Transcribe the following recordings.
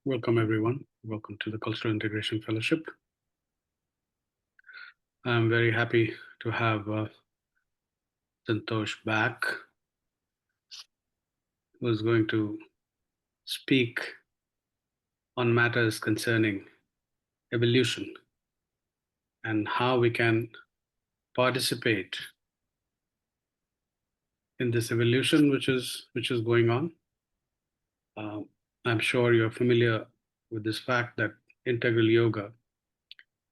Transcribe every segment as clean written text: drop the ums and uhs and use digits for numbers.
Welcome, everyone. Welcome to the Cultural Integration Fellowship. I'm very happy to have Santosh back, who is going to speak on matters concerning evolution and how we can participate in this evolution which is going on. Um, I'm sure you're familiar with this fact that integral yoga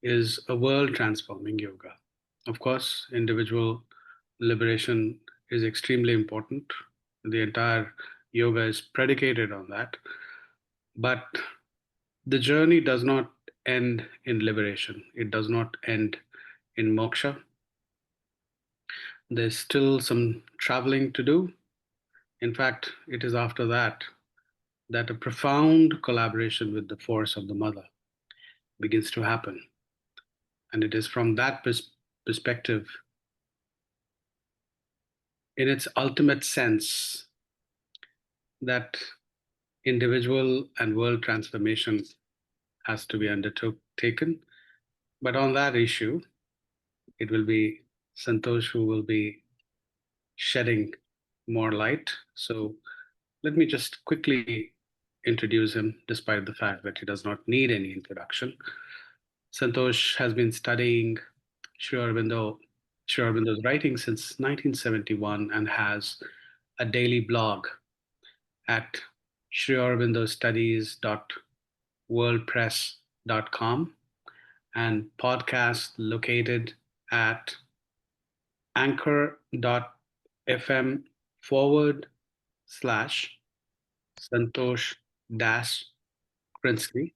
is a world transforming yoga. Of course, individual liberation is extremely important. The entire yoga is predicated on that. But the journey does not end in liberation, it does not end in moksha. There's still some traveling to do. In fact, it is after that that a profound collaboration with the force of the mother begins to happen. And it is from that perspective, in its ultimate sense, that individual and world transformation has to be undertaken. But on that issue, it will be Santosh who will be shedding more light. So let me just quickly introduce him, despite the fact that he does not need any introduction. Santosh has been studying Sri Aurobindo, Sri Aurobindo's writing since 1971 and has a daily blog at sriaurobindostudies.wordpress.com and podcast located at anchor.fm forward slash Santosh Dash Krinsky.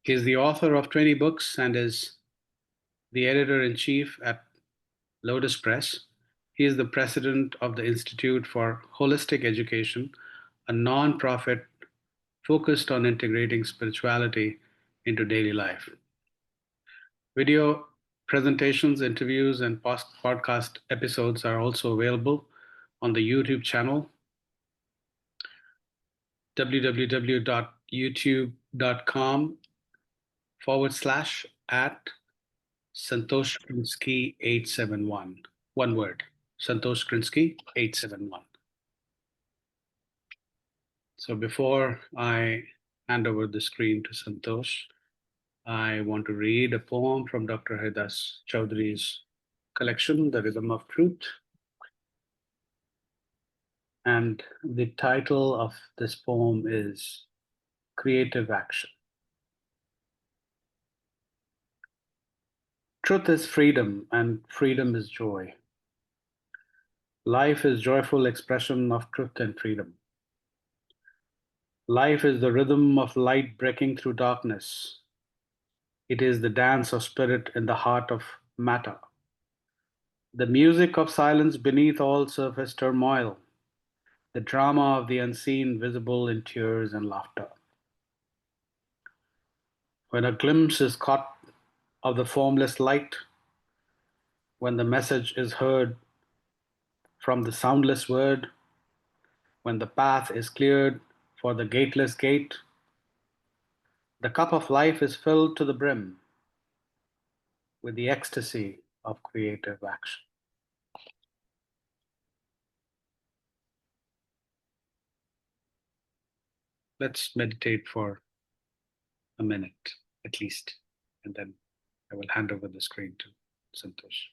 He is the author of 20 books and is the editor in chief at Lotus Press. He is the president of the Institute for Holistic Education, a non-profit focused on integrating spirituality into daily life. Video presentations, interviews, and podcast episodes are also available on the YouTube channel www.youtube.com forward slash at Santosh Krinsky 871. One word, Santosh Krinsky 871. So before I hand over the screen to Santosh, I want to read a poem from Dr. Haridas Chaudhary's collection, The Rhythm of Truth. And the title of this poem is Creative Action. Truth is freedom, and freedom is joy. Life is joyful expression of truth and freedom. Life is the rhythm of light breaking through darkness. It is the dance of spirit in the heart of matter. The music of silence beneath all surface turmoil. The drama of the unseen visible in tears and laughter. When a glimpse is caught of the formless light, when the message is heard from the soundless word, when the path is cleared for the gateless gate, the cup of life is filled to the brim with the ecstasy of creative action. Let's meditate for a minute at least, and then I will hand over the screen to Santosh.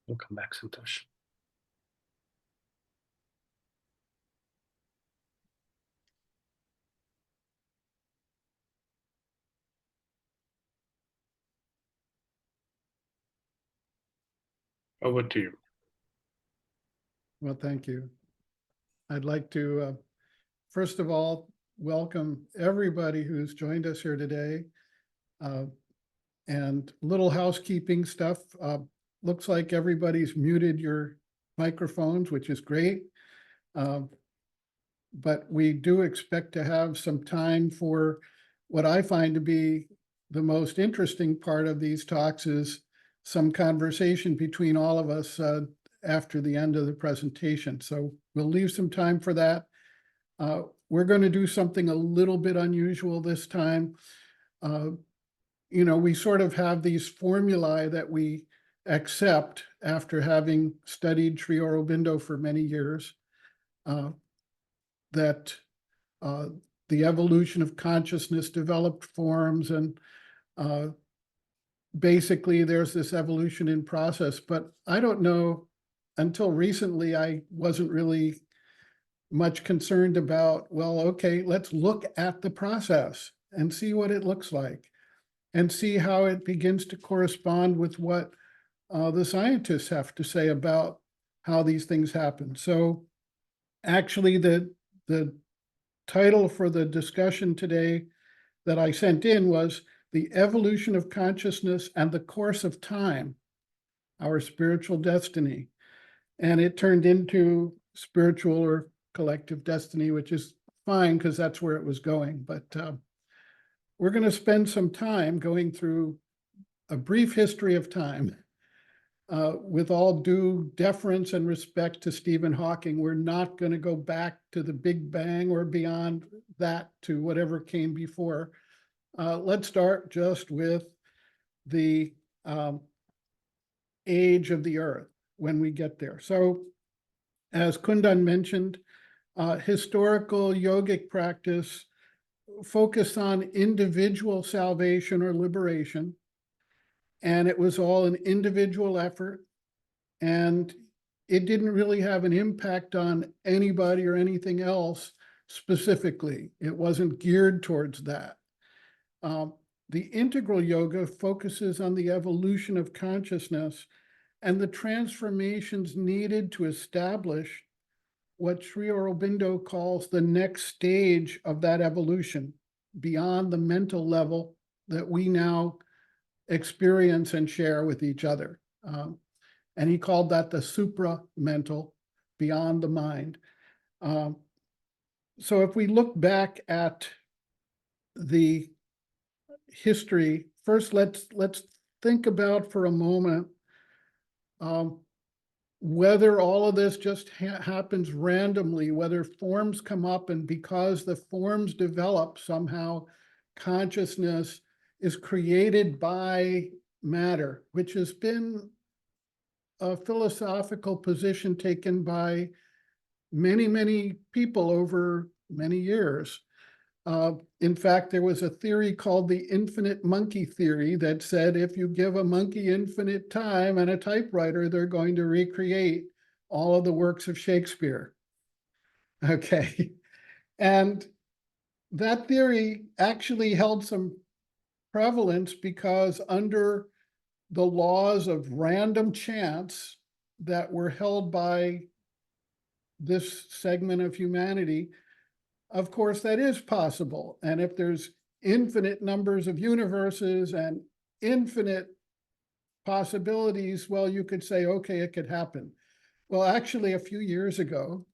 We'll come back, Santosh. Over to you. Well, thank you. I'd like to, first of all, welcome everybody who's joined us here today. And little housekeeping stuff. Looks like everybody's muted your microphones, which is great. But we do expect to have some time for what I find to be the most interesting part of these talks is some conversation between all of us after the end of the presentation. So we'll leave some time for that. We're going to do something a little bit unusual this time. We sort of have these formulae that we accept after having studied Sri Aurobindo for many years, that the evolution of consciousness developed forms, and basically there's this evolution in process. But I don't know, until recently, I wasn't really much concerned about, well, okay, let's look at the process and see what it looks like and see how it begins to correspond with what the scientists have to say about how these things happen. So actually the title for the discussion today that I sent in was The Evolution of Consciousness and the Course of Time, Our Spiritual Destiny. And it turned into Spiritual or Collective Destiny, which is fine because that's where it was going. But we're going to spend some time going through a brief history of time. With all due deference and respect to Stephen Hawking, we're not going to go back to the Big Bang or beyond that to whatever came before. Let's start just with the age of the Earth when we get there. So, as Kundan mentioned, historical yogic practice focused on individual salvation or liberation. And it was all an individual effort. And it didn't really have an impact on anybody or anything else specifically. It wasn't geared towards that. The integral yoga focuses on the evolution of consciousness and the transformations needed to establish what Sri Aurobindo calls the next stage of that evolution beyond the mental level that we now experience and share with each other. And he called that the supra-mental, beyond the mind. So if we look back at the history, first let's think about for a moment whether all of this just happens randomly, whether forms come up, and because the forms develop, somehow consciousness is created by matter, which has been a philosophical position taken by many, many people over many years. In fact, there was a theory called the infinite monkey theory that said if you give a monkey infinite time and a typewriter, they're going to recreate all of the works of Shakespeare. Okay. And that theory actually held some prevalence because under the laws of random chance that were held by this segment of humanity, of course, that is possible. And if there's infinite numbers of universes and infinite possibilities, well, you could say, okay, it could happen. Well, actually, a few years ago,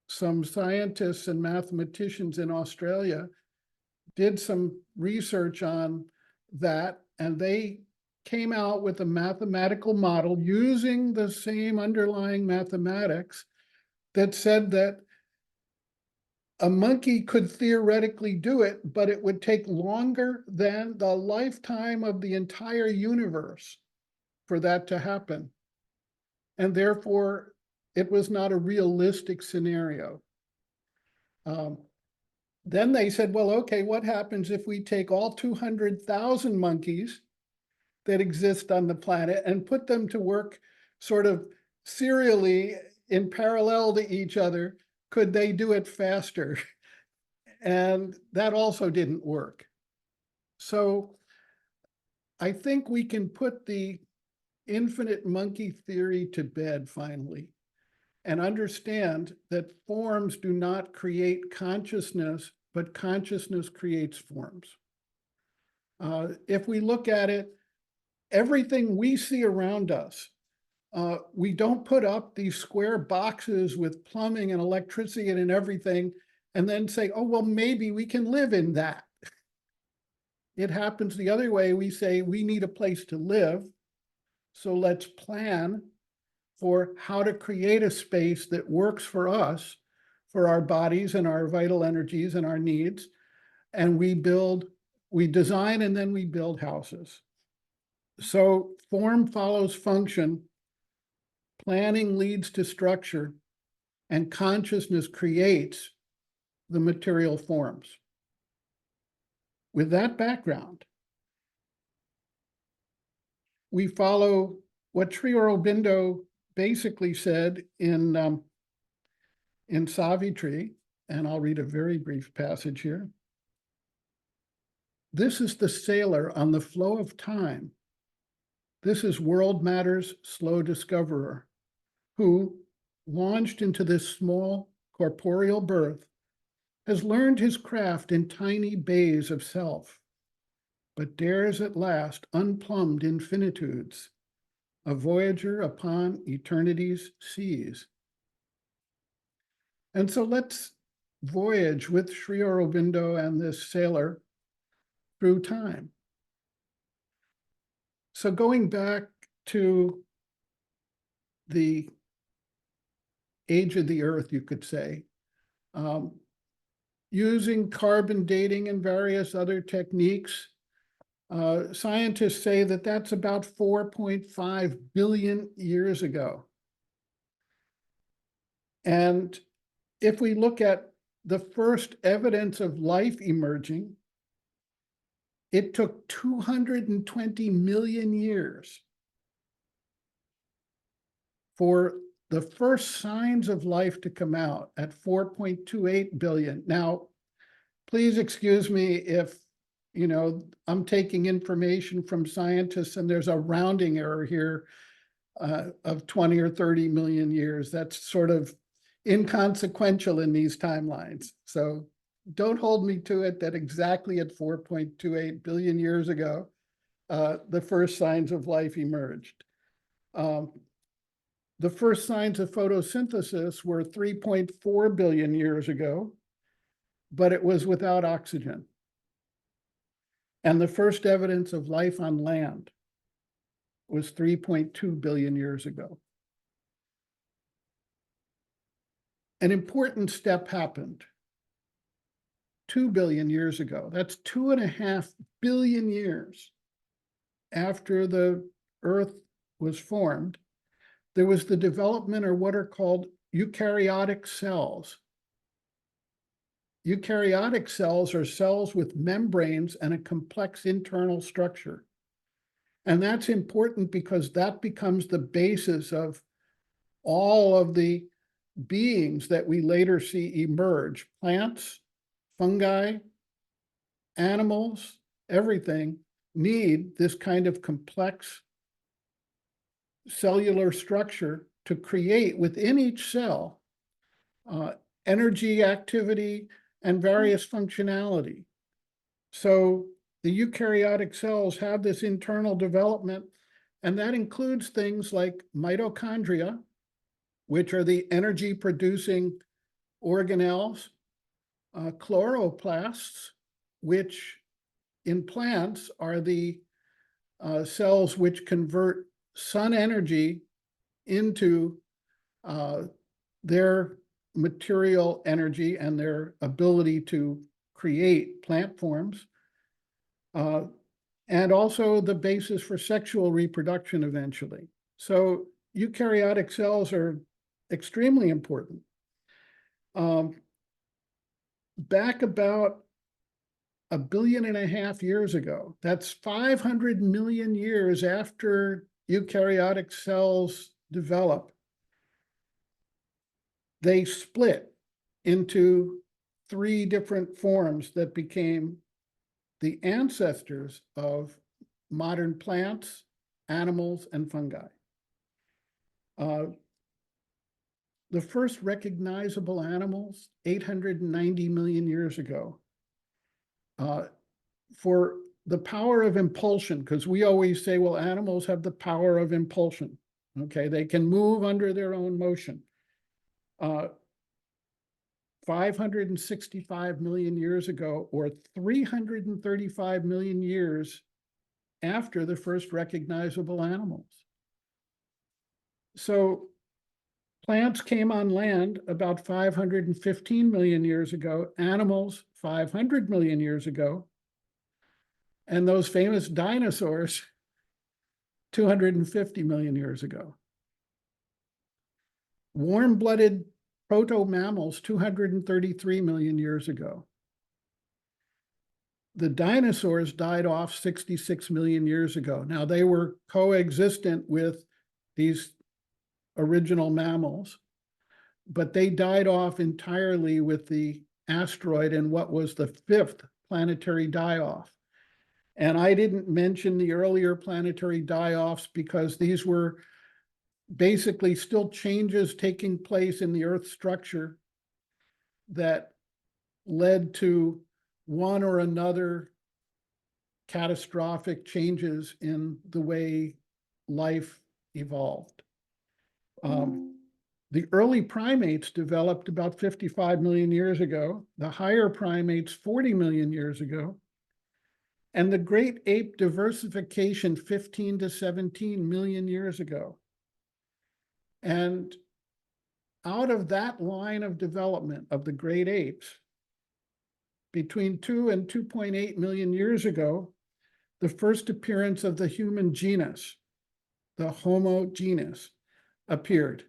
some scientists and mathematicians in Australia did some research on that, and they came out with a mathematical model using the same underlying mathematics that said that a monkey could theoretically do it, but it would take longer than the lifetime of the entire universe for that to happen. And therefore, it was not a realistic scenario. Then they said, well, okay, what happens if we take all 200,000 monkeys that exist on the planet and put them to work sort of serially in parallel to each other, could they do it faster? And that also didn't work. So I think we can put the infinite monkey theory to bed finally and understand that forms do not create consciousness, but consciousness creates forms. If we look at it, everything we see around us, we don't put up these square boxes with plumbing and electricity and everything and then say, oh, well, maybe we can live in that. It happens the other way. We say we need a place to live, so let's plan for how to create a space that works for us, for our bodies and our vital energies and our needs. And we design, and then we build houses. So form follows function, planning leads to structure, and consciousness creates the material forms. With that background, we follow what Sri Aurobindo basically said in Savitri, and I'll read a very brief passage here. This is the sailor on the flow of time. This is world matter's slow discoverer, who, launched into this small corporeal birth, has learned his craft in tiny bays of self, but dares at last unplumbed infinitudes, a voyager upon eternity's seas. And so let's voyage with Sri Aurobindo and this sailor through time. So going back to the age of the Earth, you could say, using carbon dating and various other techniques, scientists say that that's about 4.5 billion years ago. And if we look at the first evidence of life emerging, it took 220 million years for the first signs of life to come out at 4.28 billion. Now, please excuse me if, I'm taking information from scientists and there's a rounding error here of 20 or 30 million years. That's sort of inconsequential in these timelines. So don't hold me to it that exactly at 4.28 billion years ago, the first signs of life emerged. The first signs of photosynthesis were 3.4 billion years ago, but it was without oxygen. And the first evidence of life on land was 3.2 billion years ago. An important step happened 2 billion years ago. That's 2.5 billion years after the Earth was formed. There was the development of what are called eukaryotic cells. Eukaryotic cells are cells with membranes and a complex internal structure. And that's important because that becomes the basis of all of the beings that we later see emerge. Plants, fungi, animals, everything need this kind of complex cellular structure to create within each cell energy, activity, and various functionality. So the eukaryotic cells have this internal development, and that includes things like mitochondria, which are the energy-producing organelles, chloroplasts, which in plants are the cells which convert sun energy into their material energy and their ability to create plant forms, and also the basis for sexual reproduction eventually. So eukaryotic cells are extremely important. Back about 1.5 billion years ago. That's 500 million years after eukaryotic cells develop. They split into 3 different forms that became the ancestors of modern plants, animals, and fungi. The first recognizable animals, 890 million years ago. For the power of impulsion, because we always say, well, animals have the power of impulsion. Okay, they can move under their own motion. 565 million years ago, or 335 million years after the first recognizable animals. So plants came on land about 515 million years ago, animals 500 million years ago, and those famous dinosaurs 250 million years ago. Warm-blooded proto-mammals 233 million years ago. The dinosaurs died off 66 million years ago. Now, they were coexistent with these original mammals, but they died off entirely with the asteroid and what was the 5th planetary die-off. And I didn't mention the earlier planetary die-offs because these were basically still changes taking place in the Earth's structure that led to one or another catastrophic changes in the way life evolved. The early primates developed about 55 million years ago, the higher primates 40 million years ago, and the great ape diversification 15 to 17 million years ago. And out of that line of development of the great apes, between 2 and 2.8 million years ago, the first appearance of the human genus, the Homo genus, appeared.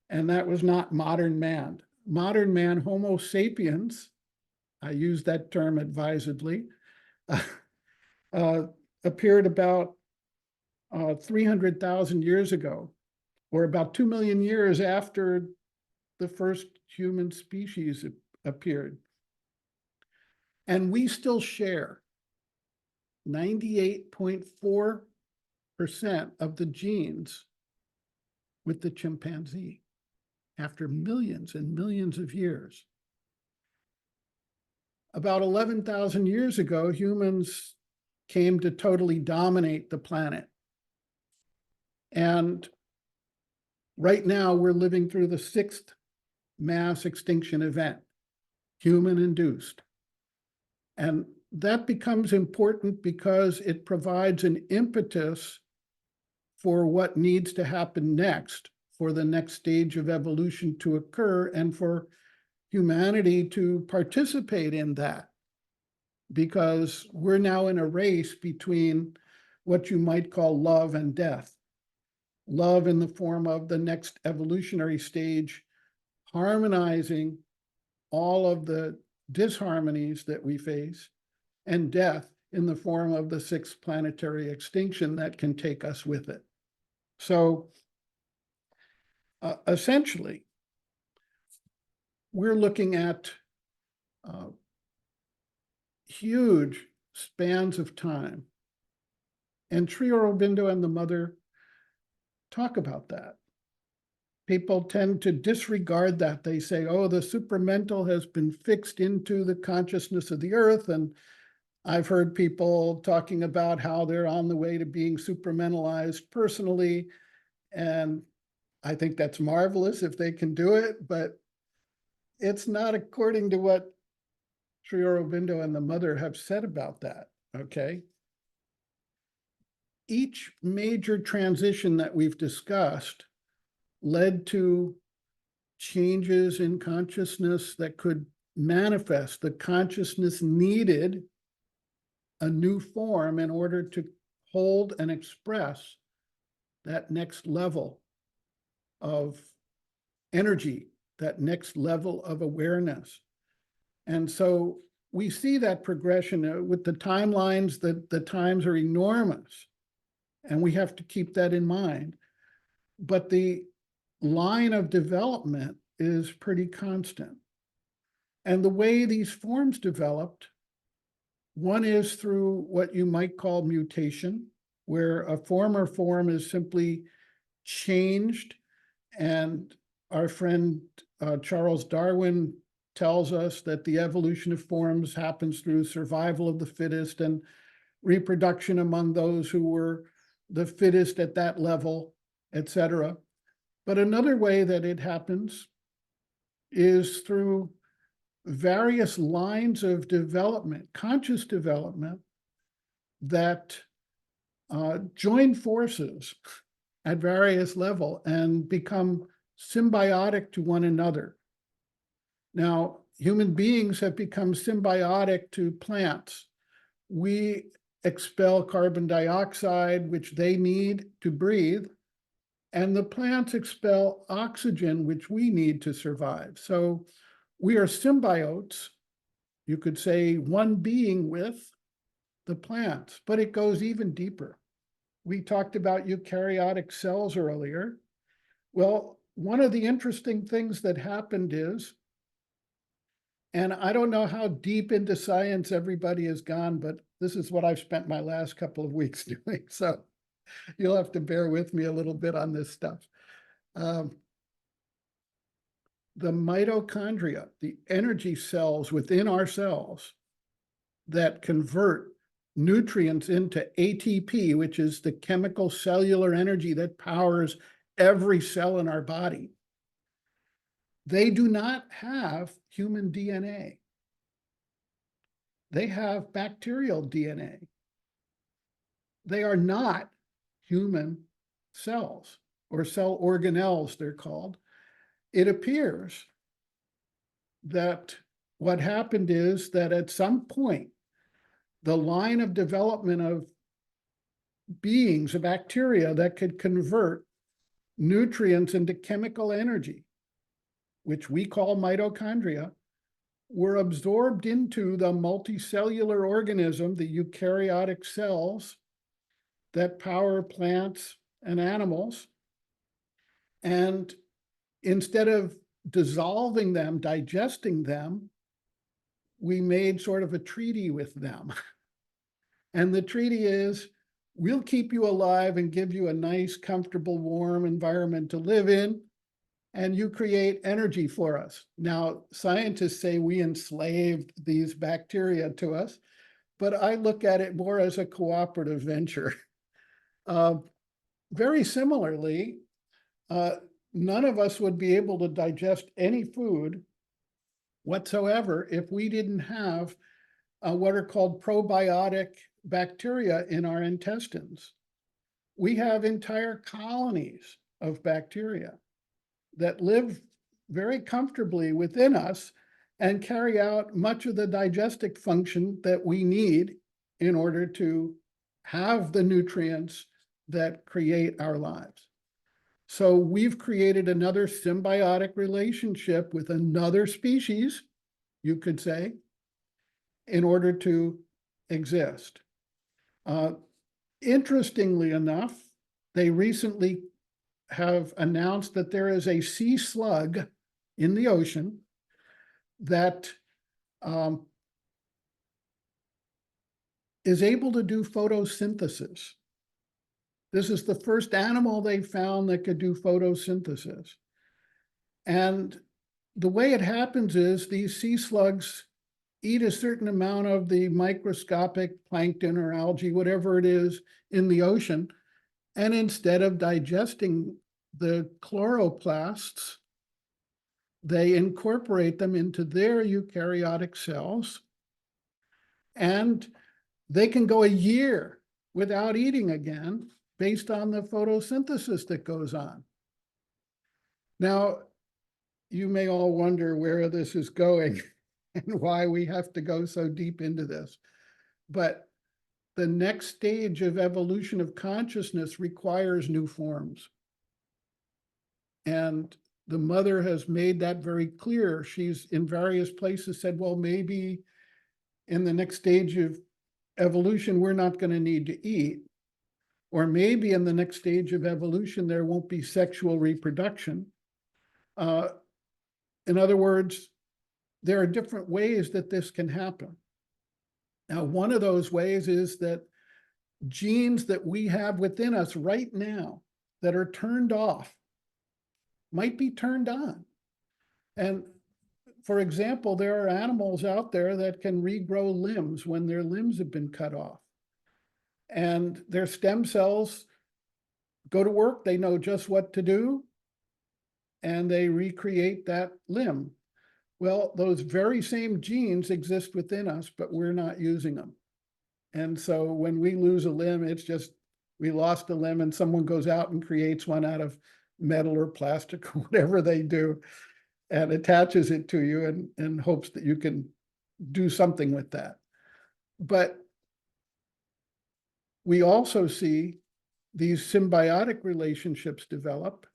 And that was not modern man. Modern man, Homo sapiens, I use that term advisedly, appeared about 300,000 years ago, or about 2 million years after the first human species appeared. And we still share 98.4% of the genes with the chimpanzee after millions and millions of years. About 11,000 years ago, humans came to totally dominate the planet. And right now, we're living through the 6th mass extinction event, human-induced. And that becomes important because it provides an impetus for what needs to happen next, for the next stage of evolution to occur, and for humanity to participate in that. Because we're now in a race between what you might call love and death. Love in the form of the next evolutionary stage, harmonizing all of the disharmonies that we face, and death in the form of the 6th planetary extinction that can take us with it. So essentially, we're looking at huge spans of time. And Sri Aurobindo and the mother talk about that. People tend to disregard that. They say, oh, the supramental has been fixed into the consciousness of the earth. And I've heard people talking about how they're on the way to being supramentalized personally. And I think that's marvelous if they can do it, but it's not according to what Sri Aurobindo and the mother have said about that, okay? Each major transition that we've discussed led to changes in consciousness that could manifest. The consciousness needed a new form in order to hold and express that next level of energy, that next level of awareness. And so we see that progression with the timelines, that the times are enormous. And we have to keep that in mind. But the line of development is pretty constant. And the way these forms developed, one is through what you might call mutation, where a former form is simply changed. And our friend Charles Darwin tells us that the evolution of forms happens through survival of the fittest and reproduction among those who were the fittest at that level, etc. But another way that it happens is through various lines of development, conscious development, that join forces at various levels and become symbiotic to one another. Now, human beings have become symbiotic to plants. We expel carbon dioxide, which they need to breathe, and the plants expel oxygen, which we need to survive. So we are symbiotes, you could say, one being with the plants, but it goes even deeper. We talked about eukaryotic cells earlier. Well, one of the interesting things that happened is, and I don't know how deep into science everybody has gone, but this is what I've spent my last couple of weeks doing. So you'll have to bear with me a little bit on this stuff. The mitochondria, the energy cells within our cells that convert nutrients into ATP, which is the chemical cellular energy that powers every cell in our body, they do not have human DNA. They have bacterial DNA. They are not human cells, or cell organelles, they're called. It appears that what happened is that at some point, the line of development of beings, of bacteria that could convert nutrients into chemical energy, which we call mitochondria, were absorbed into the multicellular organism, the eukaryotic cells that power plants and animals. And instead of dissolving them, digesting them, we made sort of a treaty with them. And the treaty is, we'll keep you alive and give you a nice, comfortable, warm environment to live in, and you create energy for us. Now, scientists say we enslaved these bacteria to us, but I look at it more as a cooperative venture. Very similarly, none of us would be able to digest any food whatsoever if we didn't have what are called probiotic bacteria in our intestines. We have entire colonies of bacteria that live very comfortably within us and carry out much of the digestive function that we need in order to have the nutrients that create our lives. So we've created another symbiotic relationship with another species, you could say, in order to exist. Interestingly enough, they recently have announced that there is a sea slug in the ocean that is able to do photosynthesis. This is the first animal they found that could do photosynthesis. And the way it happens is these sea slugs eat a certain amount of the microscopic plankton or algae, whatever it is, in the ocean. And instead of digesting the chloroplasts, they incorporate them into their eukaryotic cells. And they can go a year without eating again based on the photosynthesis that goes on. Now, you may all wonder where this is going and why we have to go so deep into this. But the next stage of evolution of consciousness requires new forms. And the mother has made that very clear. She's in various places said, well, maybe in the next stage of evolution, we're not going to need to eat. Or maybe in the next stage of evolution, there won't be sexual reproduction. In other words, there are different ways that this can happen. Now, one of those ways is that genes that we have within us right now that are turned off might be turned on. And for example, there are animals out there that can regrow limbs when their limbs have been cut off. And their stem cells go to work, they know just what to do, and they recreate that limb. Well, those very same genes exist within us, but we're not using them. And so when we lose a limb, it's just we lost a limb and someone goes out and creates one out of metal or plastic or whatever they do and attaches it to you and hopes that you can do something with that. But we also see these symbiotic relationships develop.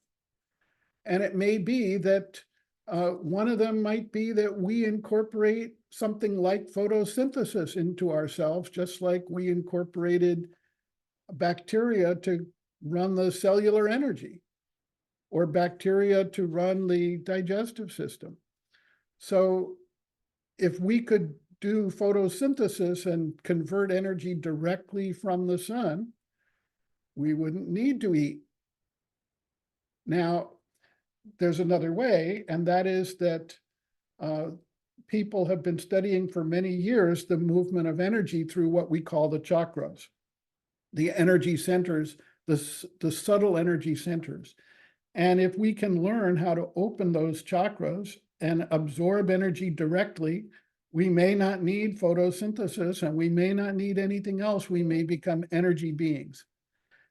And it may be that one of them might be that we incorporate something like photosynthesis into ourselves, just like we incorporated bacteria to run the cellular energy or bacteria to run the digestive system. So if we could do photosynthesis and convert energy directly from the sun, we wouldn't need to eat. Now, there's another way, and that is that people have been studying for many years the movement of energy through what we call the chakras, the energy centers, the subtle energy centers. And if we can learn how to open those chakras and absorb energy directly, we may not need photosynthesis and we may not need anything else. We may become energy beings.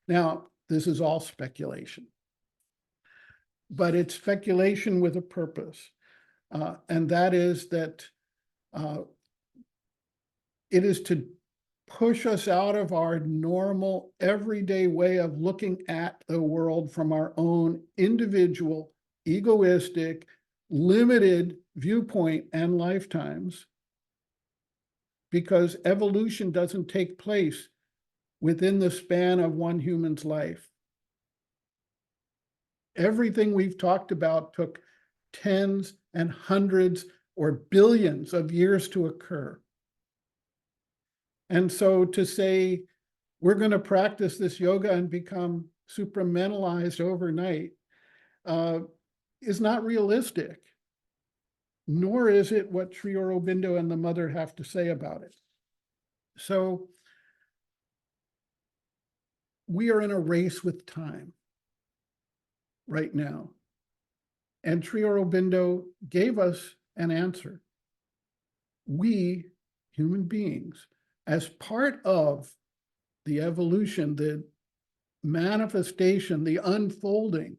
Now, this is all speculation, but it's speculation with a purpose. And that is that it is to push us out of our normal, everyday way of looking at the world from our own individual, egoistic, limited viewpoint and lifetimes, because evolution doesn't take place within the span of one human's life. Everything we've talked about took tens and hundreds or billions of years to occur. And so to say, we're going to practice this yoga and become supramentalized overnight is not realistic, nor is it what Sri Aurobindo and the mother have to say about it. So we are in a race with time right now. And Sri Aurobindo gave us an answer. We, human beings, as part of the evolution, the manifestation, the unfolding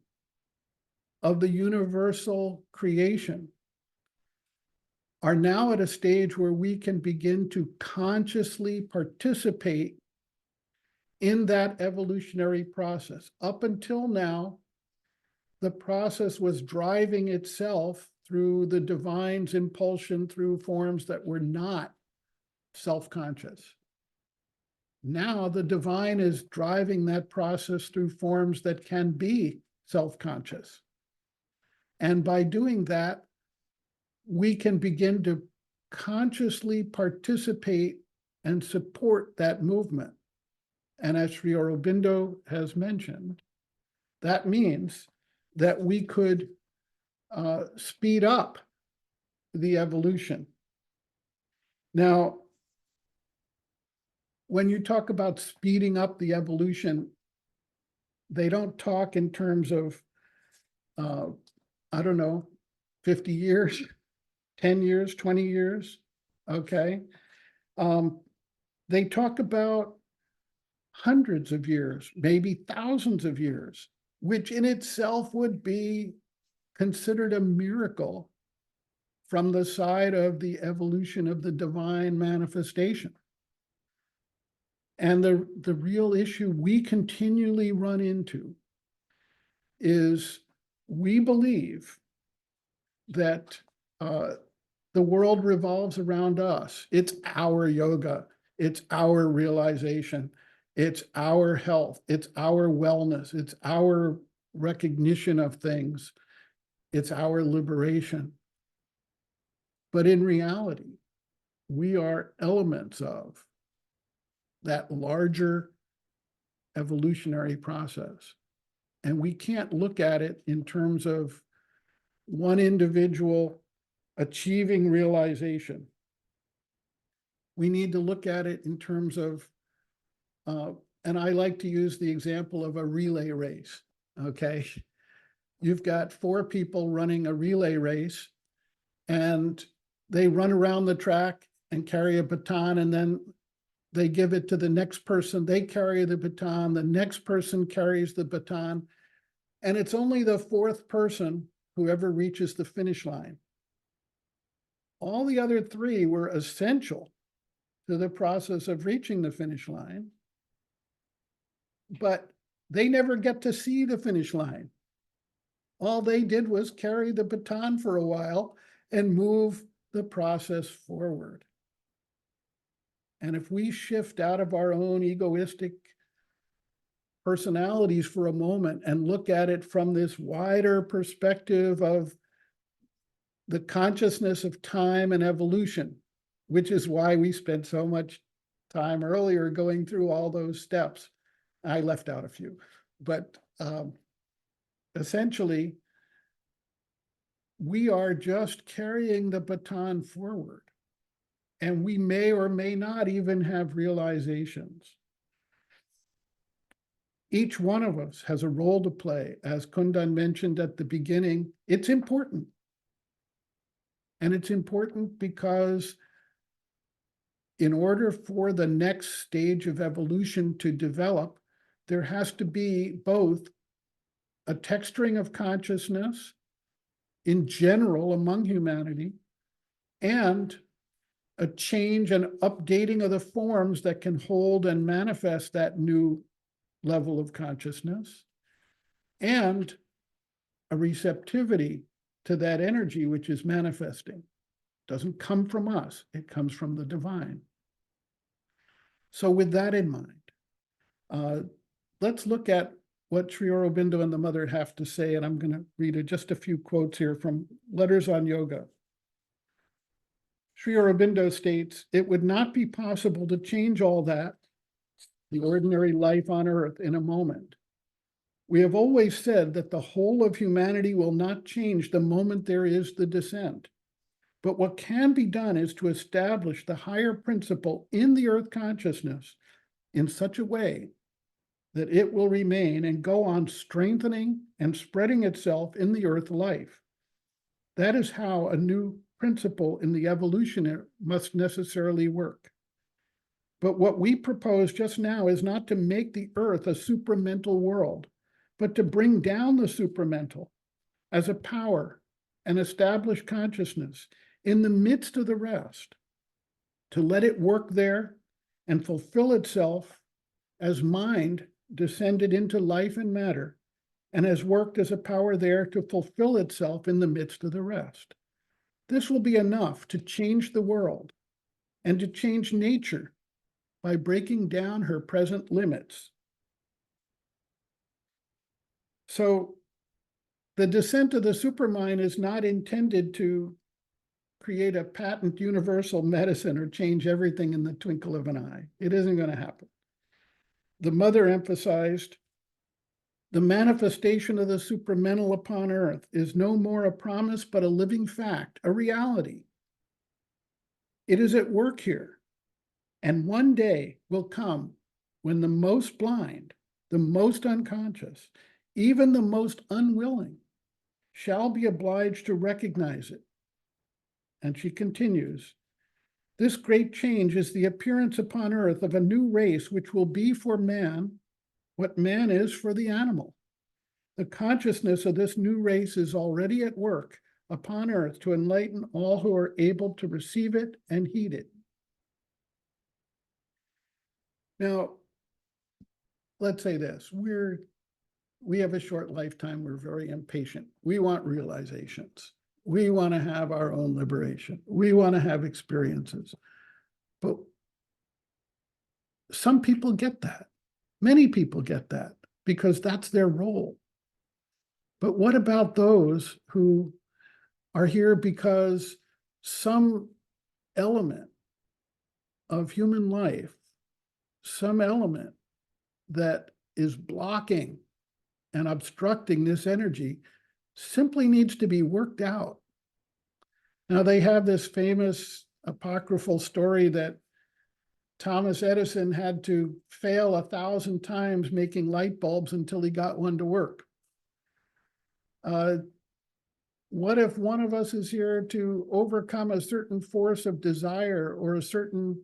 of the universal creation, are now at a stage where we can begin to consciously participate in that evolutionary process. Up until now, the process was driving itself through the divine's impulsion through forms that were not self-conscious. Now the divine is driving that process through forms that can be self-conscious. And by doing that, we can begin to consciously participate and support that movement. And as Sri Aurobindo has mentioned, that means that we could speed up the evolution. Now, when you talk about speeding up the evolution, they don't talk in terms of, I don't know, 50 years, 10 years, 20 years, okay? They talk about hundreds of years, maybe thousands of years, which in itself would be considered a miracle from the side of the evolution of the divine manifestation. And the real issue we continually run into is we believe that The world revolves around us. It's our yoga. It's our realization. It's our health. It's our wellness. It's our recognition of things. It's our liberation. But in reality, we are elements of that larger evolutionary process. And we can't look at it in terms of one individual achieving realization. We need to look at it in terms of, and I like to use the example of a relay race, okay? You've got 4 people running a relay race, and they run around the track and carry a baton, and then they give it to the next person. They carry the baton. The next person carries the baton. And it's only the 4th person who ever reaches the finish line. All the other 3 were essential to the process of reaching the finish line, but they never get to see the finish line. All they did was carry the baton for a while and move the process forward. And if we shift out of our own egoistic personalities for a moment and look at it from this wider perspective of the consciousness of time and evolution, which is why we spent so much time earlier going through all those steps. I left out a few, but essentially, we are just carrying the baton forward, and we may or may not even have realizations. Each one of us has a role to play. As Kundan mentioned at the beginning, it's important. And it's important because in order for the next stage of evolution to develop, there has to be both a texturing of consciousness in general among humanity and a change and updating of the forms that can hold and manifest that new level of consciousness, and a receptivity to that energy which is manifesting. It doesn't come from us, it comes from the divine. So with that in mind, let's look at what Sri Aurobindo and the mother have to say, and I'm going to read just a few quotes here from Letters on Yoga. Sri Aurobindo states, "It would not be possible to change all that, the ordinary life on earth, in a moment. We have always said that the whole of humanity will not change the moment there is the descent. But what can be done is to establish the higher principle in the earth consciousness in such a way that it will remain and go on strengthening and spreading itself in the earth life. That is how a new principle in the evolution must necessarily work. But what we propose just now is not to make the earth a supramental world, but to bring down the supramental as a power and establish consciousness in the midst of the rest, to let it work there and fulfill itself as mind descended into life and matter, and has worked as a power there to fulfill itself in the midst of the rest. This will be enough to change the world and to change nature by breaking down her present limits." So the descent of the supermind is not intended to create a patent universal medicine or change everything in the twinkle of an eye. It isn't going to happen. The mother emphasized, "The manifestation of the supramental upon earth is no more a promise, but a living fact, a reality. It is at work here, and one day will come when the most blind, the most unconscious, even the most unwilling, shall be obliged to recognize it." And she continues, "This great change is the appearance upon earth of a new race which will be for man what man is for the animal. The consciousness of this new race is already at work upon earth to enlighten all who are able to receive it and heed it." Now, let's say this, we have a short lifetime, we're very impatient. We want realizations. We want to have our own liberation. We want to have experiences. But some people get that. Many people get that because that's their role. But what about those who are here because some element of human life, some element that is blocking and obstructing this energy simply needs to be worked out? Now, they have this famous apocryphal story that Thomas Edison had to fail 1,000 times making light bulbs until he got one to work. What if one of us is here to overcome a certain force of desire or a certain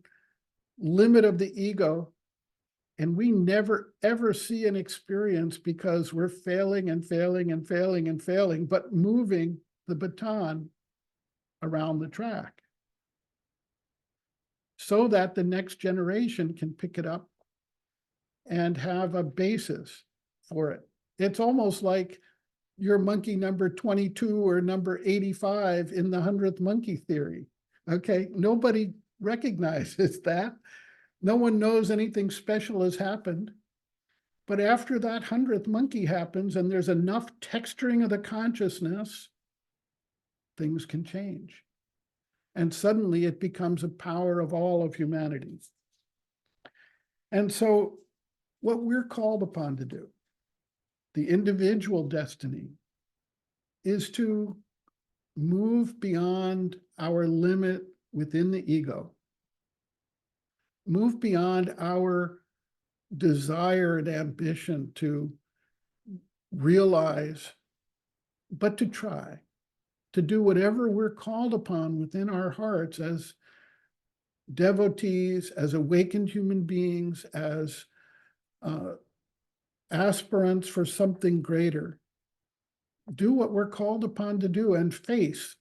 limit of the ego, and we never ever see an experience because we're failing and failing and failing and failing, but moving the baton around the track so that the next generation can pick it up and have a basis for it? It's almost like you're monkey number 22 or number 85 in the 100th monkey theory. Okay, nobody recognizes that. No one knows anything special has happened. But after that 100th monkey happens and there's enough texturing of the consciousness, things can change. And suddenly it becomes a power of all of humanity. And so what we're called upon to do, the individual destiny, is to move beyond our limit within the ego, move beyond our desired ambition to realize, but to try to do whatever we're called upon within our hearts as devotees, as awakened human beings, as aspirants for something greater. Do what we're called upon to do and face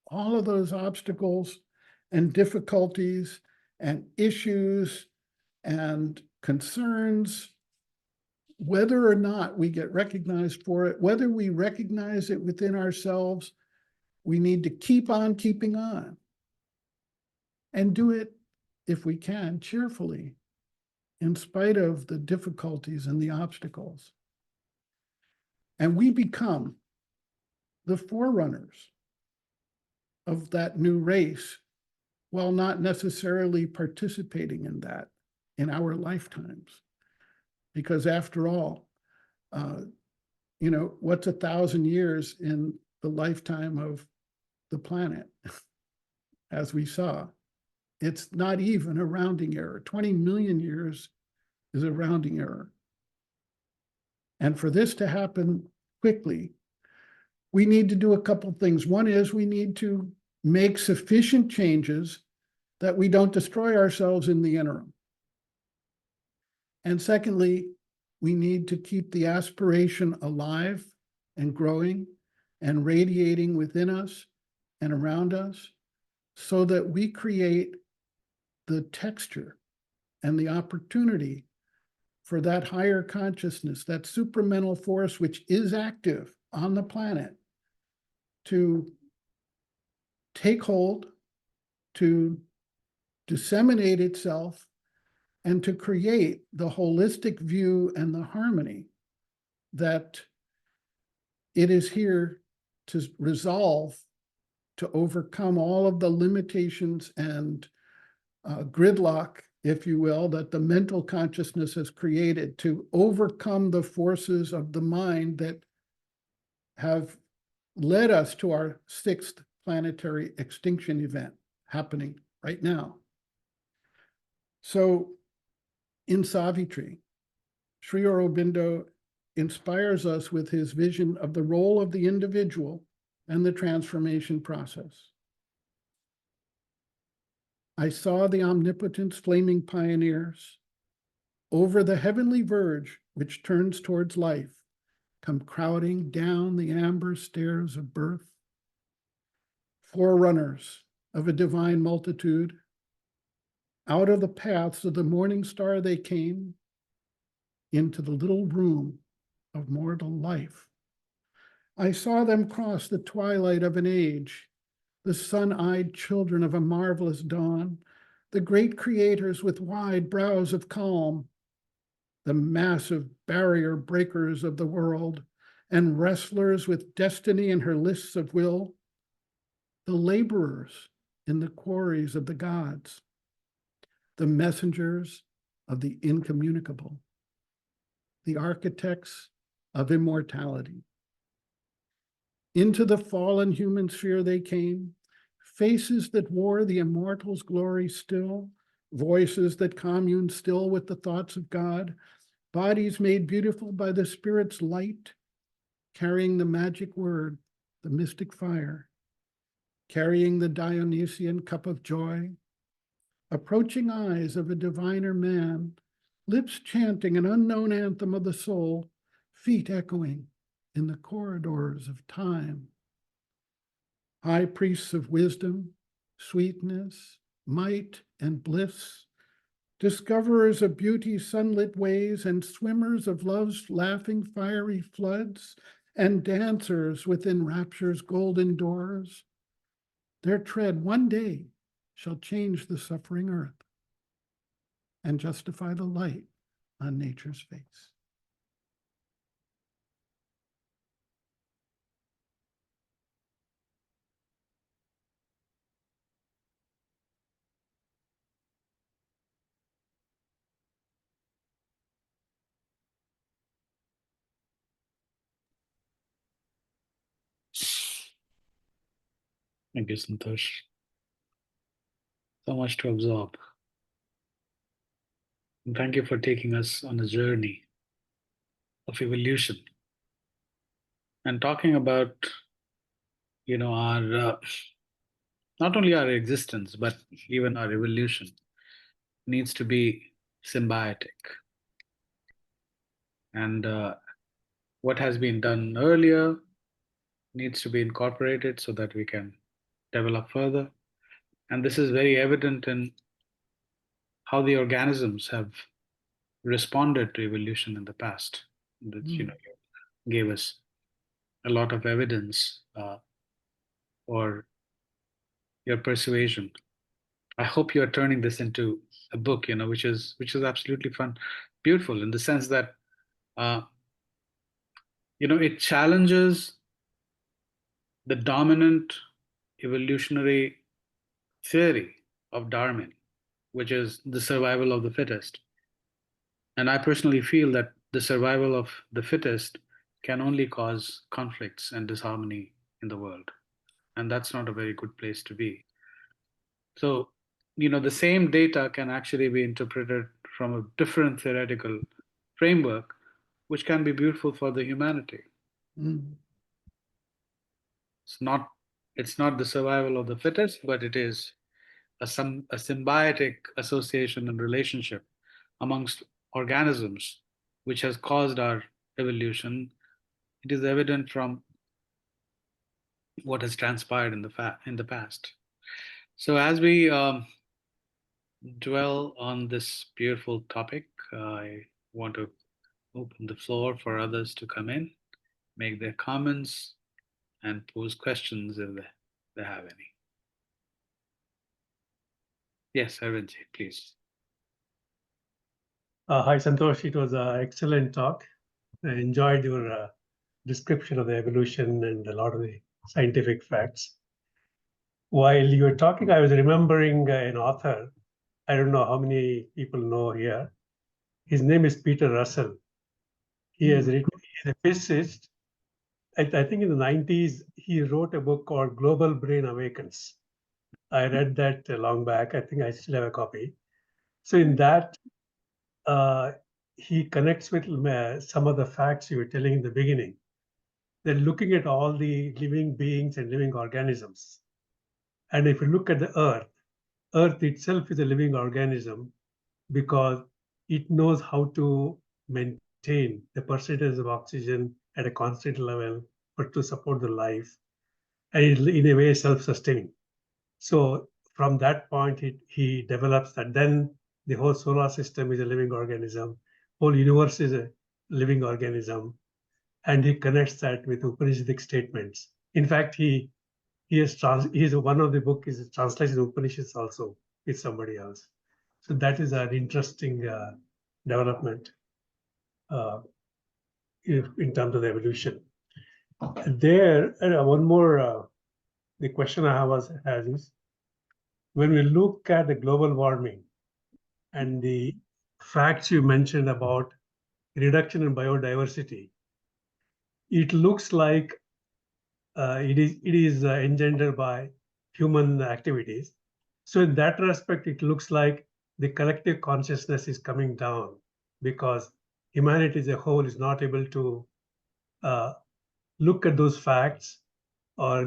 all of those obstacles and difficulties and issues and concerns, whether or not we get recognized for it, whether we recognize it within ourselves. We need to keep on keeping on and do it, if we can, cheerfully, in spite of the difficulties and the obstacles. And we become the forerunners of that new race, while not necessarily participating in that in our lifetimes. Because after all, what's 1,000 years in the lifetime of the planet? As we saw, it's not even a rounding error. 20 million years is a rounding error. And for this to happen quickly, we need to do a couple things. One is we need to make sufficient changes that we don't destroy ourselves in the interim. And secondly, we need to keep the aspiration alive and growing and radiating within us and around us so that we create the texture and the opportunity for that higher consciousness, that supramental force which is active on the planet, to take hold, to disseminate itself, and to create the holistic view and the harmony that it is here to resolve, to overcome all of the limitations and gridlock, if you will, that the mental consciousness has created, to overcome the forces of the mind that have led us to our 6th planetary extinction event happening right now. So in Savitri, Sri Aurobindo inspires us with his vision of the role of the individual and the transformation process. I saw the omnipotent's flaming pioneers over the heavenly verge which turns towards life, come crowding down the amber stairs of birth, forerunners of a divine multitude. Out of the paths of the morning star they came into the little room of mortal life. I saw them cross the twilight of an age, the sun-eyed children of a marvelous dawn, the great creators with wide brows of calm, the massive barrier breakers of the world, and wrestlers with destiny in her lists of will, the laborers in the quarries of the gods, the messengers of the incommunicable, the architects of immortality. Into the fallen human sphere they came, faces that wore the immortal's glory still, voices that communed still with the thoughts of God, bodies made beautiful by the Spirit's light, carrying the magic word, the mystic fire, carrying the Dionysian cup of joy, approaching eyes of a diviner man, lips chanting an unknown anthem of the soul, feet echoing in the corridors of time. High priests of wisdom, sweetness, might, and bliss, discoverers of beauty's sunlit ways, and swimmers of love's laughing fiery floods, and dancers within rapture's golden doors, their tread one day shall change the suffering earth and justify the light on nature's face. Thank you, Santosh. So much to absorb. And thank you for taking us on a journey of evolution and talking about, our not only our existence but even our evolution needs to be symbiotic. And what has been done earlier needs to be incorporated so that we can develop further. And this is very evident in how the organisms have responded to evolution in the past. That you gave us a lot of evidence for your persuasion. I hope you are turning this into a book, which is absolutely fun, beautiful in the sense that uh, it challenges the dominant evolutionary theory of Darwin, which is the survival of the fittest. And I personally feel that the survival of the fittest can only cause conflicts and disharmony in the world. And that's not a very good place to be. So, the same data can actually be interpreted from a different theoretical framework, which can be beautiful for the humanity. Mm. It's not it's not the survival of the fittest, but it is a symbiotic association and relationship amongst organisms, which has caused our evolution. It is evident from what has transpired in the past. So, as we dwell on this beautiful topic, I want to open the floor for others to come in, make their comments, and pose questions if they have any. Yes, Arvind, please. Hi, Santosh. It was an excellent talk. I enjoyed your description of the evolution and a lot of the scientific facts. While you were talking, I was remembering an author. I don't know how many people know here. His name is Peter Russell. He has written, he's a physicist. I think in the 90s, he wrote a book called Global Brain Awakens. I read that a long back. I think I still have a copy. So in that, he connects with some of the facts you were telling in the beginning. They're looking at all the living beings and living organisms. And if you look at the Earth itself is a living organism because it knows how to maintain the percentage of oxygen at a constant level to support the life, and it, in a way self-sustaining. So from that point, he develops that. Then the whole solar system is a living organism. Whole universe is a living organism. and he connects that with Upanishadic statements. In fact, he is one of the book is translated Upanishads also with somebody else. So that is an interesting development in terms of the evolution. There, one more the question I have is when we look at the global warming and the facts you mentioned about reduction in biodiversity, it looks like it is engendered by human activities. So in that respect, it looks like the collective consciousness is coming down because humanity as a whole is not able to look at those facts or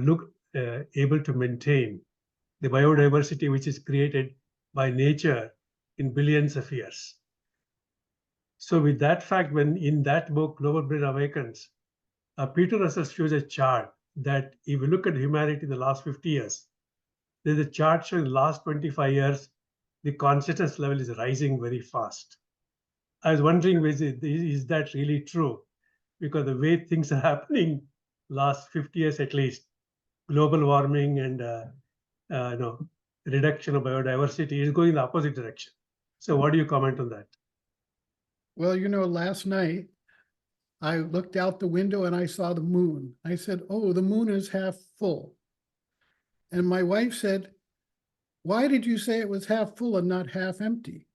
able to maintain the biodiversity which is created by nature in billions of years. So with that fact, when in that book, Global Brain Awakens, Peter Russell shows a chart that if you look at humanity in the last 50 years, there's a chart showing the last 25 years, the consciousness level is rising very fast. I was wondering, is that really true? Because the way things are happening last 50 years at least, global warming and reduction of biodiversity is going in the opposite direction. So what do you comment on that? Well, last night I looked out the window and I saw the moon. I said, oh, the moon is half full. And my wife said, why did you say it was half full and not half empty?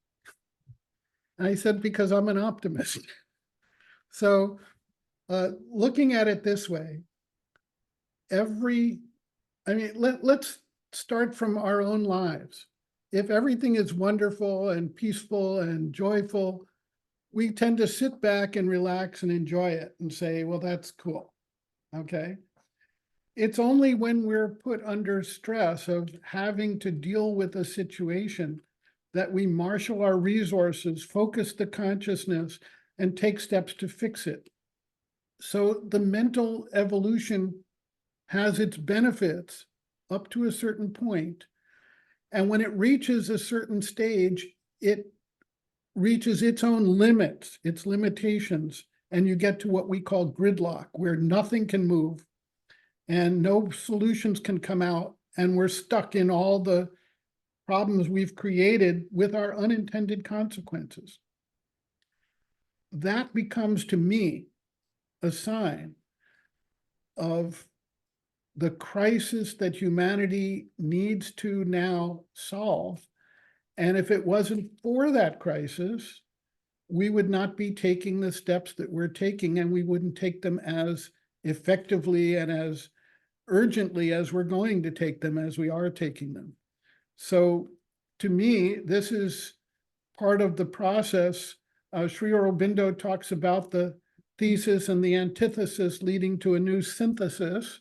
And I said, because I'm an optimist. So looking at it this way, let's start from our own lives. If everything is wonderful and peaceful and joyful, we tend to sit back and relax and enjoy it and say, well, that's cool. Okay. It's only when we're put under stress of having to deal with a situation that we marshal our resources, focus the consciousness, and take steps to fix it. So the mental evolution has its benefits up to a certain point. And when it reaches a certain stage, it reaches its own limits, its limitations, and you get to what we call gridlock, where nothing can move and no solutions can come out, and we're stuck in all the problems we've created with our unintended consequences. That becomes, to me, a sign of the crisis that humanity needs to now solve. And if it wasn't for that crisis, we would not be taking the steps that we're taking, and we wouldn't take them as effectively and as urgently as we're going to take them, as we are taking them. So to me, this is part of the process. Sri Aurobindo talks about the thesis and the antithesis leading to a new synthesis.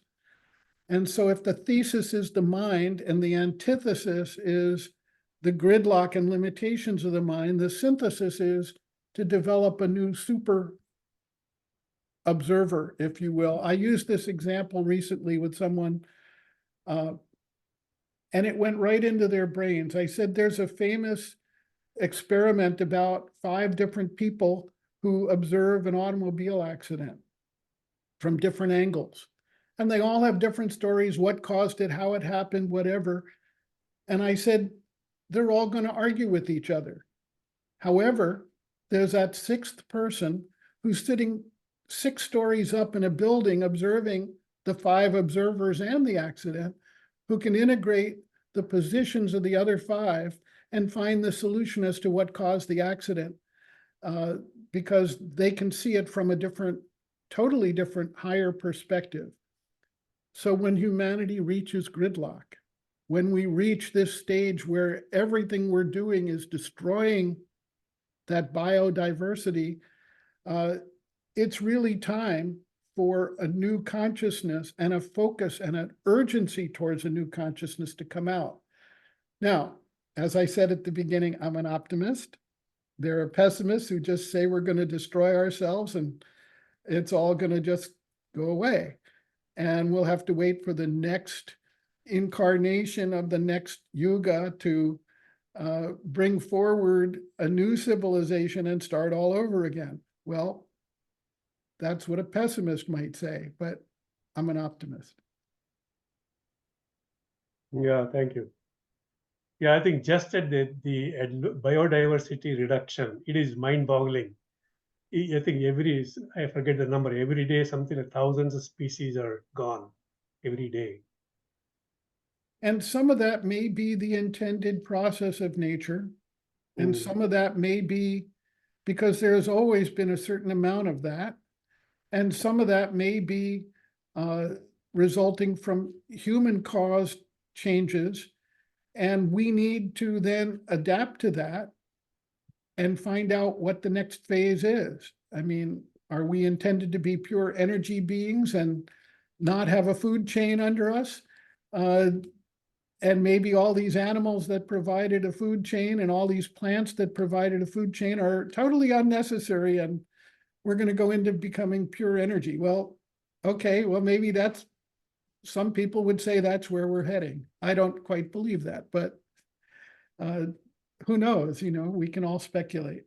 And so if the thesis is the mind and the antithesis is the gridlock and limitations of the mind, the synthesis is to develop a new super observer, if you will. I used this example recently with someone, and it went right into their brains. I said, there's a famous experiment about 5 different people who observe an automobile accident from different angles. And they all have different stories, what caused it, how it happened, whatever. And I said, they're all going to argue with each other. However, there's that 6th person who's sitting 6 stories up in a building observing the 5 observers and the accident, who can integrate the positions of the other 5 and find the solution as to what caused the accident, because they can see it from a totally different, higher perspective. So when humanity reaches gridlock, when we reach this stage where everything we're doing is destroying that biodiversity, it's really time for a new consciousness and a focus and an urgency towards a new consciousness to come out. Now, as I said at the beginning, I'm an optimist. There are pessimists who just say we're going to destroy ourselves and it's all going to just go away. And we'll have to wait for the next incarnation of the next yuga to bring forward a new civilization and start all over again. Well, that's what a pessimist might say, but I'm an optimist. Yeah, thank you. Yeah, I think just at the biodiversity reduction, it is mind-boggling. I think I forget the number, every day something like thousands of species are gone every day. And some of that may be the intended process of nature, and Mm. some of that may be because there's always been a certain amount of that, and some of that may be uh, resulting from human-caused changes, and we need to then adapt to that and find out what the next phase is. I mean, are we intended to be pure energy beings and not have a food chain under us? And maybe all these animals that provided a food chain and all these plants that provided a food chain are totally unnecessary, and we're going to go into becoming pure energy. Well, okay, well, maybe that's, some people would say that's where we're heading. I don't quite believe that, but uh, who knows? We can all speculate.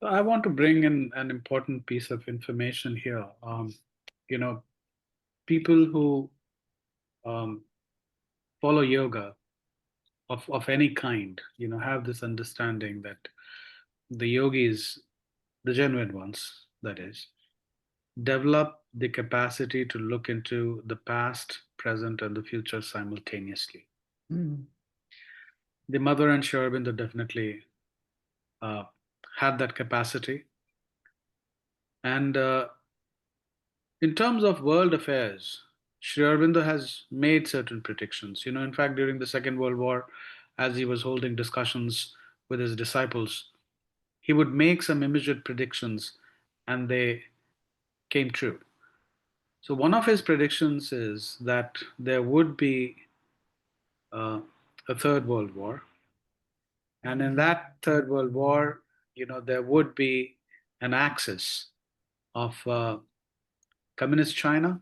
I want to bring in an important piece of information here. You know, people who um, follow yoga of any kind, have this understanding that the yogis, the genuine ones, that is, develop the capacity to look into the past, present, and the future simultaneously. Mm. The mother and Sri Aurobindo definitely uh, had that capacity. And in terms of world affairs, Sri Aurobindo has made certain predictions. In fact, during the Second World War, as he was holding discussions with his disciples, he would make some immediate predictions and they came true. So, one of his predictions is that there would be uh, a third world war. And in that third world war, there would be an axis of communist China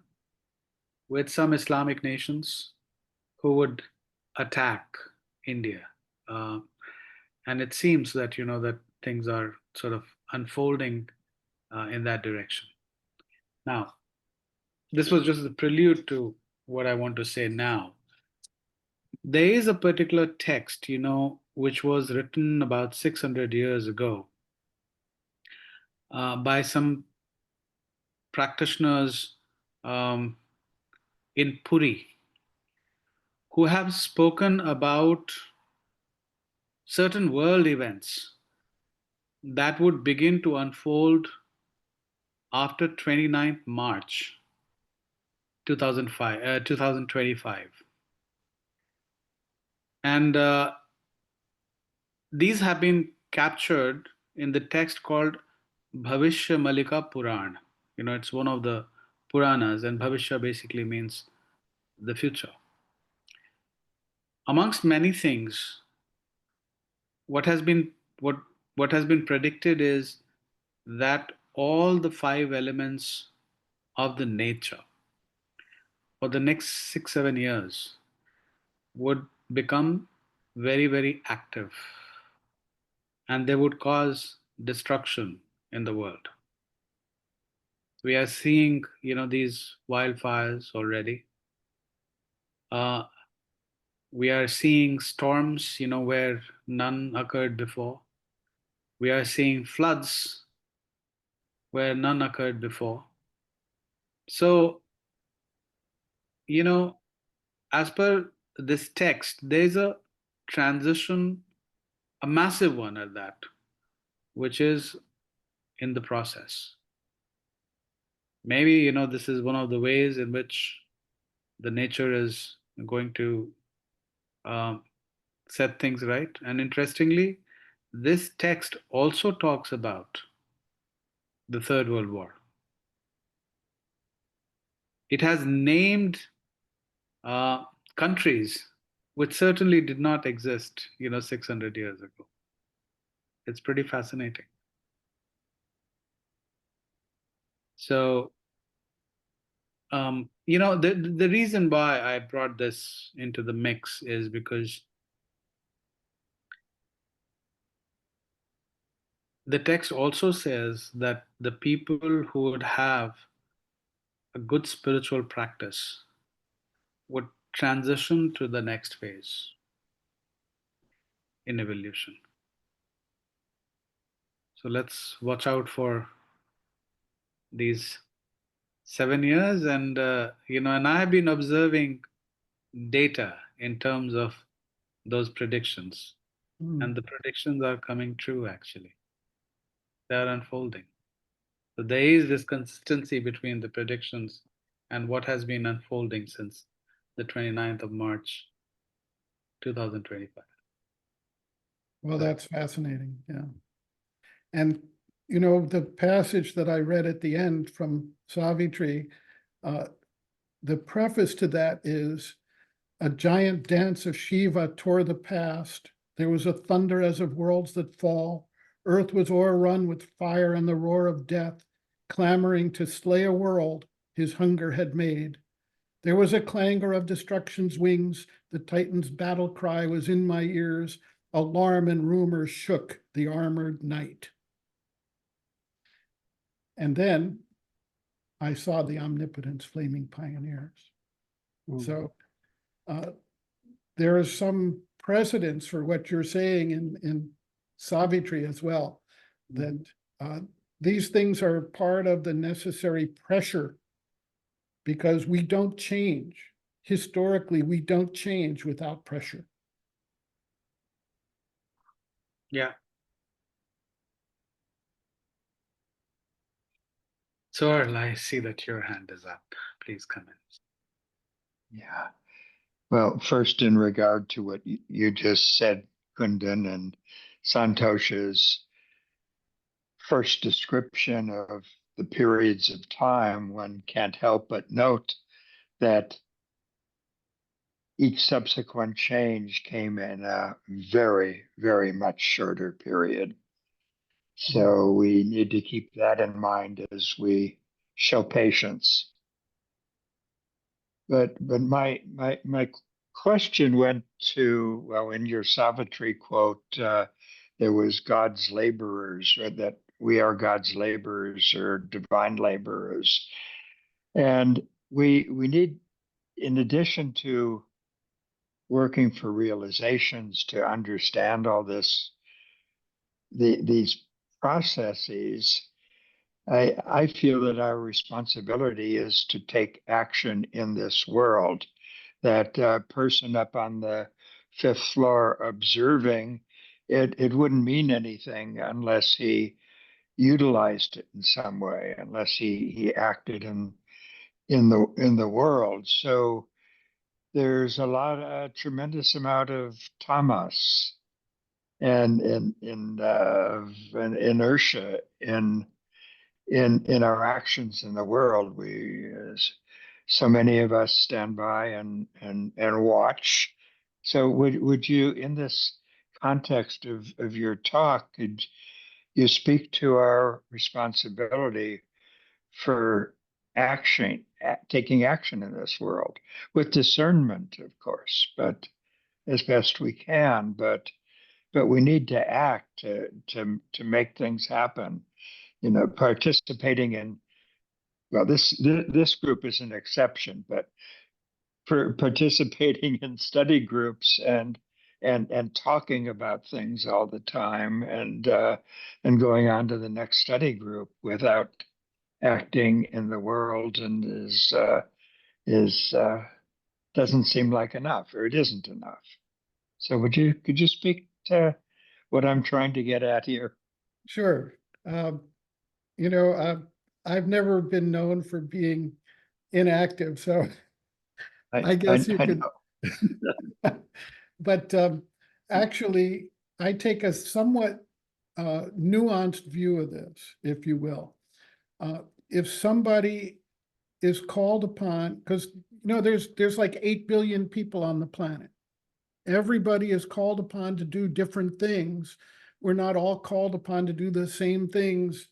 with some Islamic nations who would attack India. Uh, and it seems that that things are sort of unfolding in that direction. Now, this was just the prelude to what I want to say now. There is a particular text, which was written about 600 years ago by some practitioners um, in Puri who have spoken about certain world events that would begin to unfold after 29th March 2025. And these have been captured in the text called Bhavishya Malika Puran. It's one of the Puranas, and Bhavishya basically means the future. Amongst many things, what has been what what has been predicted is that all the five elements of the nature for the next 6 7 years would become very very active, and they would cause destruction in the world. We are seeing these wildfires already. We are seeing storms where none occurred before. We are seeing floods where none occurred before. So you know as per this text, there is a transition, a massive one at that, which is in the process. Maybe this is one of the ways in which the nature is going to um, set things right. And interestingly, this text also talks about the Third World War. It has named uh, countries which certainly did not exist 600 years ago. It's pretty fascinating. So the reason why I brought this into the mix is because the text also says that the people who would have a good spiritual practice would transition to the next phase in evolution. So let's watch out for these 7 years. And, and I have been observing data in terms of those predictions. And the predictions are coming true, actually. They are unfolding. So there is this consistency between the predictions and what has been unfolding since the 29th of March, 2025. Well, that's fascinating. Yeah. And, you know, the passage that I read at the end from Savitri, the preface to that is a giant dance of Shiva tore the past. There was a thunder as of worlds that fall. Earth was o'errun with fire and the roar of death, clamoring to slay a world his hunger had made. There was a clangor of destruction's wings. The Titan's battle cry was in my ears. Alarm and rumor shook the armored night. And then I saw the omnipotence flaming pioneers. So there is some precedence for what you're saying in Savitri as well, that these things are part of the necessary pressure because we don't change. Historically, we don't change without pressure. Yeah. So, Earl, I see that your hand is up. Please come in. Yeah. Well, first, in regard to what you just said, Kundan, and Santosha's first description of the periods of time, one can't help but note that each subsequent change came in a very, very much shorter period. So we need to keep that in mind as we show patience. But my question went to, well, in your Savitri quote, there was God's laborers, or that we are God's laborers or divine laborers. And we need, in addition to working for realizations to understand all this, these processes, I feel that our responsibility is to take action in this world. That person up on the fifth floor observing, it wouldn't mean anything unless he utilized it in some way, unless he acted in the world. So there's a tremendous amount of tamas and in inertia in our actions in the world. So many of us stand by and watch. So would you, in this context of your talk, could you speak to our responsibility for action, taking action in this world with discernment, of course, but as best we can, but we need to act to make things happen. You know, participating in, well, this group is an exception, but for participating in study groups and talking about things all the time and going on to the next study group without acting in the world and is doesn't seem like enough, or it isn't enough. So could you speak to what I'm trying to get at here? Sure. You know, I've never been known for being inactive, so I guess you could. But actually, I take a somewhat nuanced view of this, if you will. If somebody is called upon, because you know, there's like 8 billion people on the planet. Everybody is called upon to do different things. We're not all called upon to do the same things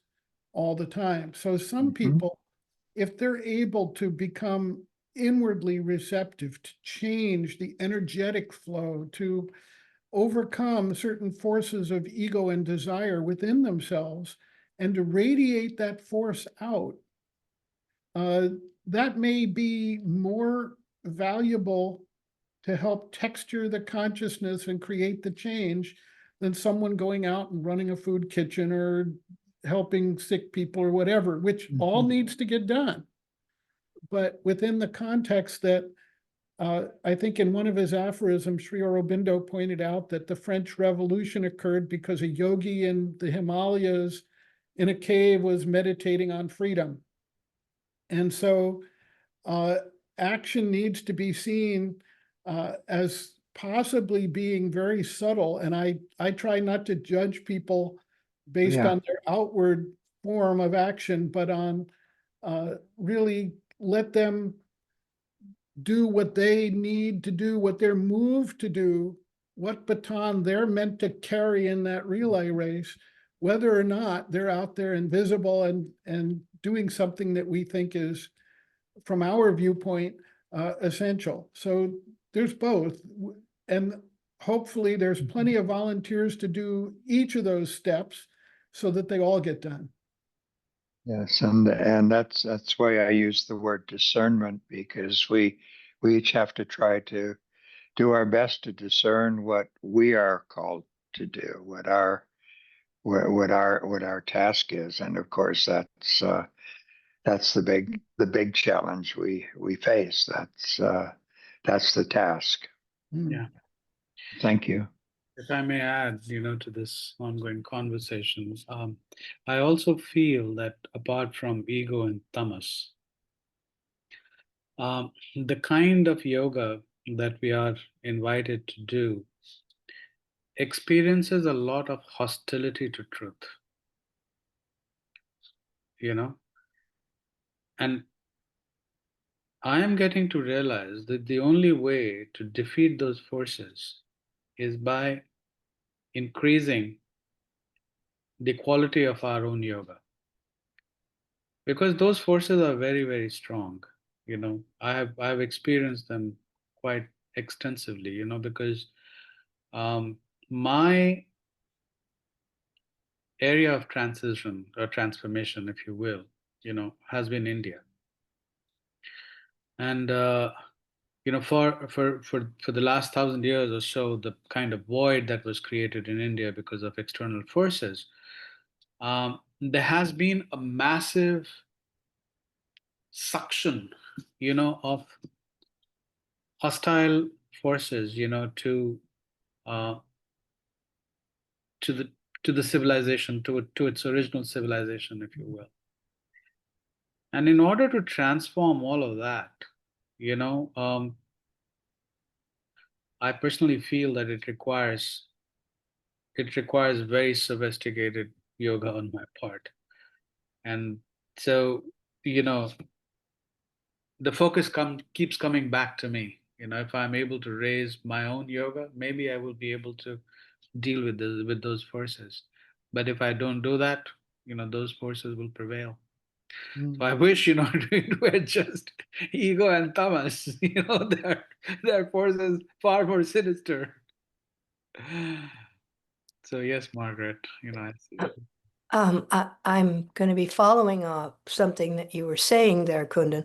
all the time. So some people, if they're able to become inwardly receptive, to change the energetic flow, to overcome certain forces of ego and desire within themselves and to radiate that force out, that may be more valuable to help texture the consciousness and create the change than someone going out and running a food kitchen or helping sick people or whatever, which all needs to get done. But within the context that I think in one of his aphorisms, Sri Aurobindo pointed out that the French Revolution occurred because a yogi in the Himalayas in a cave was meditating on freedom. And so action needs to be seen as possibly being very subtle. And I try not to judge people based Yeah. on their outward form of action, but on really let them do what they need to do, what they're moved to do, what baton they're meant to carry in that relay race, whether or not they're out there invisible and doing something that we think is, from our viewpoint, essential. So there's both. And hopefully there's plenty of volunteers to do each of those steps so that they all get done. Yes, and that's why I use the word discernment, because we each have to try to do our best to discern what we are called to do, what our task is, and of course that's the big challenge we face. That's the task. Mm. Yeah. Thank you. If I may add, to this ongoing conversation, I also feel that apart from ego and tamas, the kind of yoga that we are invited to do experiences a lot of hostility to truth, and I am getting to realize that the only way to defeat those forces is by increasing the quality of our own yoga, because those forces are very, very strong. I have experienced them quite extensively, because my area of transition or transformation, if you will, has been India. And for the last 1,000 years or so, the kind of void that was created in India because of external forces, there has been a massive suction, of hostile forces, uh, to the to the civilization, to its original civilization, if you will. And in order to transform all of that, I personally feel that it requires very sophisticated yoga on my part. And so, you know, the focus keeps coming back to me. If I'm able to raise my own yoga, maybe I will be able to deal with those forces. But if I don't do that, those forces will prevail. So I wish, it were just ego and tamas. They're forces far more sinister. So yes, Margaret, I see. I'm going to be following up something that you were saying there, Kundan.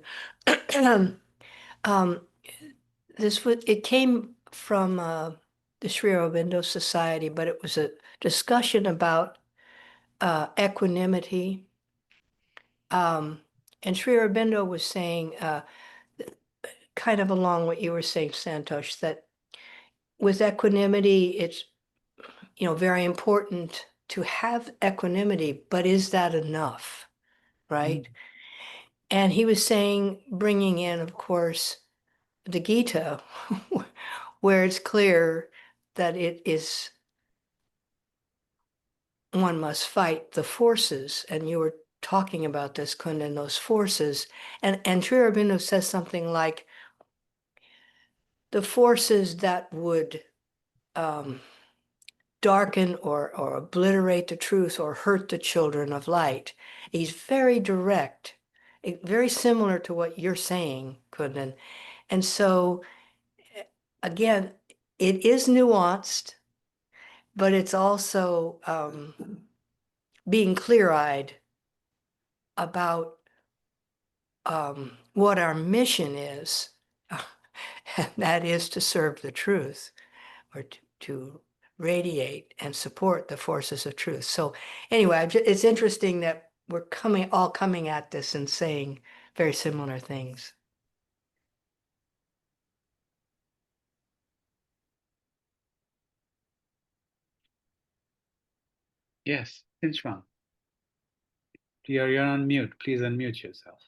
It came from the Sri Aurobindo Society, but it was a discussion about equanimity. And Sri Aurobindo was saying, kind of along what you were saying, Santosh, that with equanimity, it's very important to have equanimity, but is that enough, right? And he was saying, bringing in, of course, the Gita, where it's clear that it is one must fight the forces. And you were talking about this, Kundan, those forces. And Sri Aurobindo says something like, the forces that would darken or obliterate the truth or hurt the children of light. He's very direct, very similar to what you're saying, Kundan. And so, again, it is nuanced. but it's also being clear-eyed about what our mission is, and that is to serve the truth, or to radiate and support the forces of truth. So anyway, it's interesting that we're all coming at this and saying very similar things. Yes, Pinchman. You're on mute. Please unmute yourself.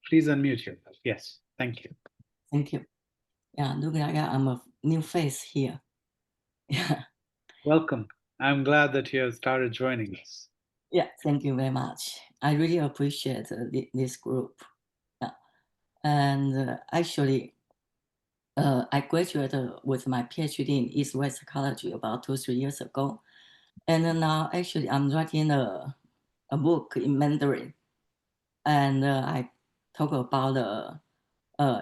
Please unmute yourself. Yes, thank you. Thank you. Yeah, look like I'm a new face here. Yeah, Welcome. I'm glad that you have started joining us. yeah. Thank you very much. I really appreciate this group. Yeah, and actually, I graduated with my PhD in East-West psychology about 2-3 years ago, and now actually I'm writing a book in Mandarin, and I talk about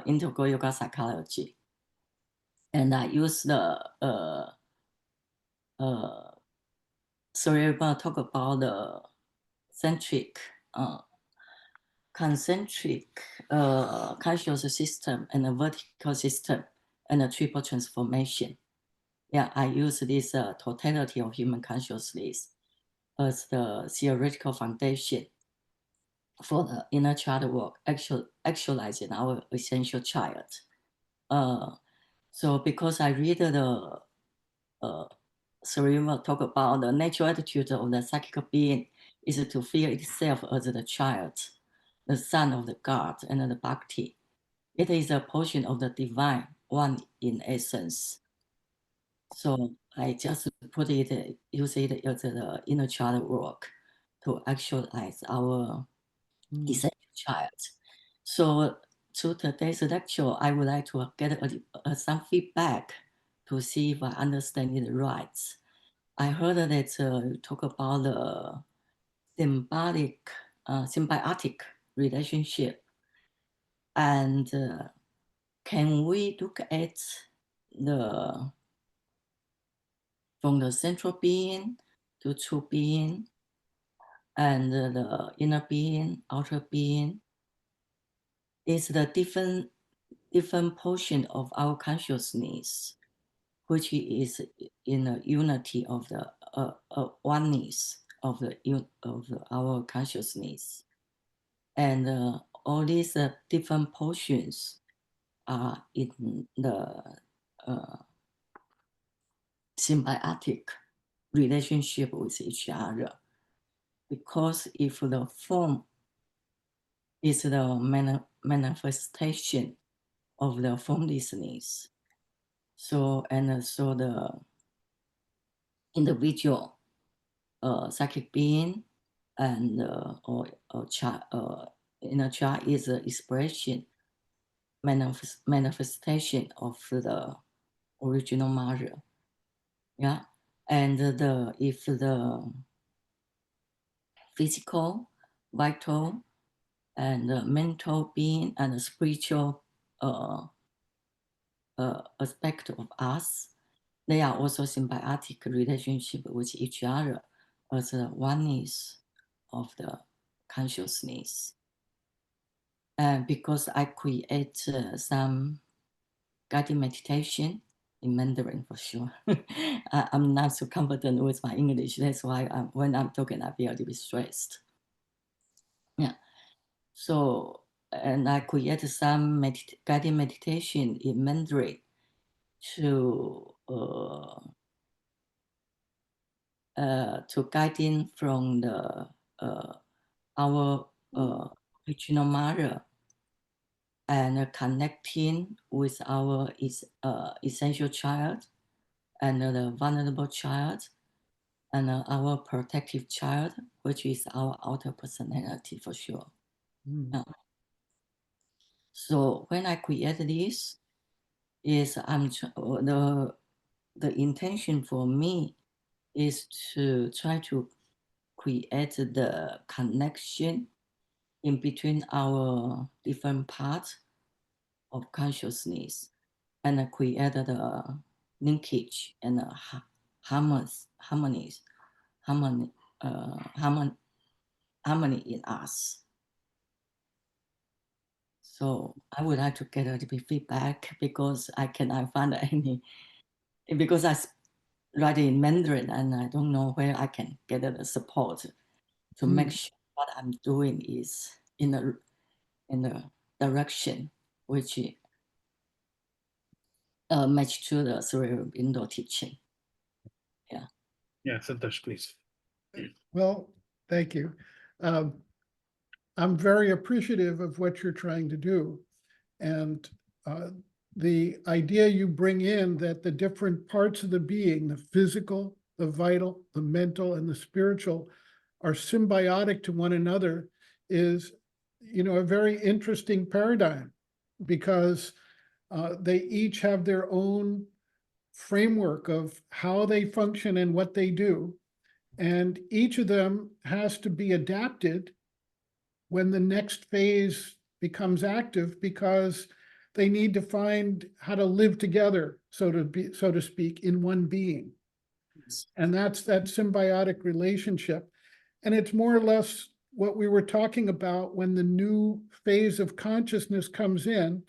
integral yoga psychology, and I use the so we're going to talk about the centric, concentric conscious system and a vertical system and a triple transformation. Yeah, I use this totality of human consciousness as the theoretical foundation for the inner child work, actualizing our essential child. So because I read the Cerebral talk about the natural attitude of the psychic being is to feel itself as the child, the son of the God and the Bhakti. It is a portion of the divine, one in essence. So I just put it, use it as the inner child work to actualize our essential child. So to today's lecture, I would like to get some feedback to see if I understand it right. I heard that you talk about the symbiotic relationship, and can we look at the from the central being to true being, and the inner being, outer being? Is the different portion of our consciousness, which is in the unity of the oneness of our consciousness, and all these different portions are in the symbiotic relationship with each other. Because if the form is the manifestation of the formlessness, so the individual psychic being and or child, inner child is an expression, manifestation of the original mother. Yeah, and if the physical, vital, and mental being and the spiritual aspect of us, they are also symbiotic relationship with each other as the oneness of the consciousness. And because I create some guided meditation in Mandarin for sure. I'm not so confident with my English. That's why when I'm talking, I feel a little bit stressed. Yeah. So, and I created some guided meditation in Mandarin to guiding from the our original mother and connecting with our essential child and the vulnerable child and our protective child, which is our outer personality for sure. So when I created this, is the intention for me is to try to create the connection in between our different parts of consciousness and create the linkage and harmony in us. So I would like to get a little bit feedback because I cannot find any, because I write in Mandarin and I don't know where I can get the support to make sure what I'm doing is in the direction which match to the cerebral window teaching. Yeah. Yeah, Santosh, please. Well, thank you. I'm very appreciative of what you're trying to do. And the idea you bring in that the different parts of the being, the physical, the vital, the mental, and the spiritual are symbiotic to one another is, a very interesting paradigm because they each have their own framework of how they function and what they do. And each of them has to be adapted when the next phase becomes active because they need to find how to live together, so to speak, in one being. And that's that symbiotic relationship. And it's more or less what we were talking about when the new phase of consciousness comes in.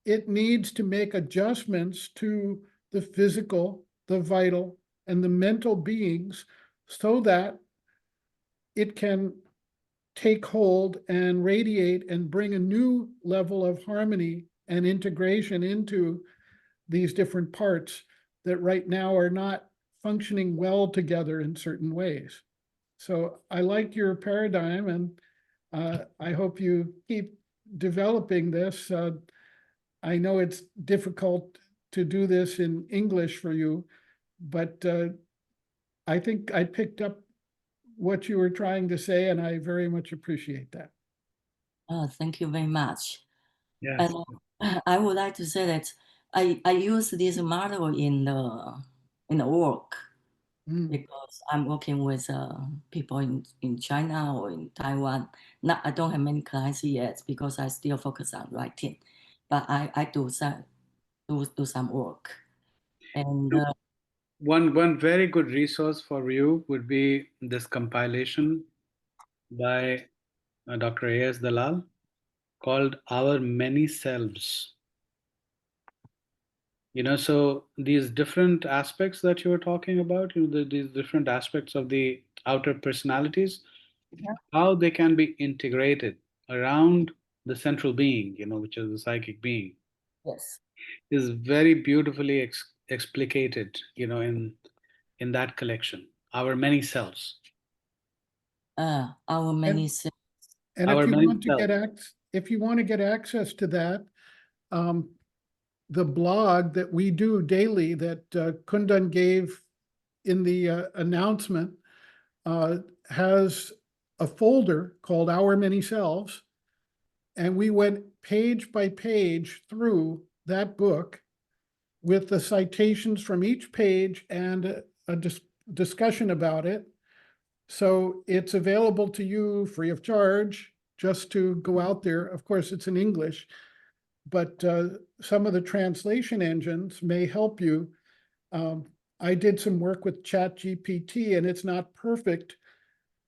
It needs to make adjustments to the physical, the vital, and the mental beings so that it can take hold and radiate and bring a new level of harmony and integration into these different parts that right now are not functioning well together in certain ways. So I like your paradigm, and I hope you keep developing this. I know it's difficult to do this in English for you, but I think I picked up what you were trying to say, and I very much appreciate that. Thank you very much. Yes. And I would like to say that I use this model in the work because I'm working with people in China or in Taiwan. Not, I don't have many clients yet because I still focus on writing, but I do some work. And One very good resource for you would be this compilation by Dr. A.S. Dalal called Our Many Selves. So these different aspects that you were talking about, these different aspects of the outer personalities, how they can be integrated around the central being, which is the psychic being, yes, is very beautifully explicated, in that collection, Our Many Selves. our many selves. And Our if you Many want to Selves. get access to that, the blog that we do daily that Kundan gave in the announcement has a folder called Our Many Selves. And we went page by page through that book with the citations from each page and a discussion about it. So it's available to you free of charge, just to go out there. Of course, it's in English, but some of the translation engines may help you. I did some work with ChatGPT, and it's not perfect,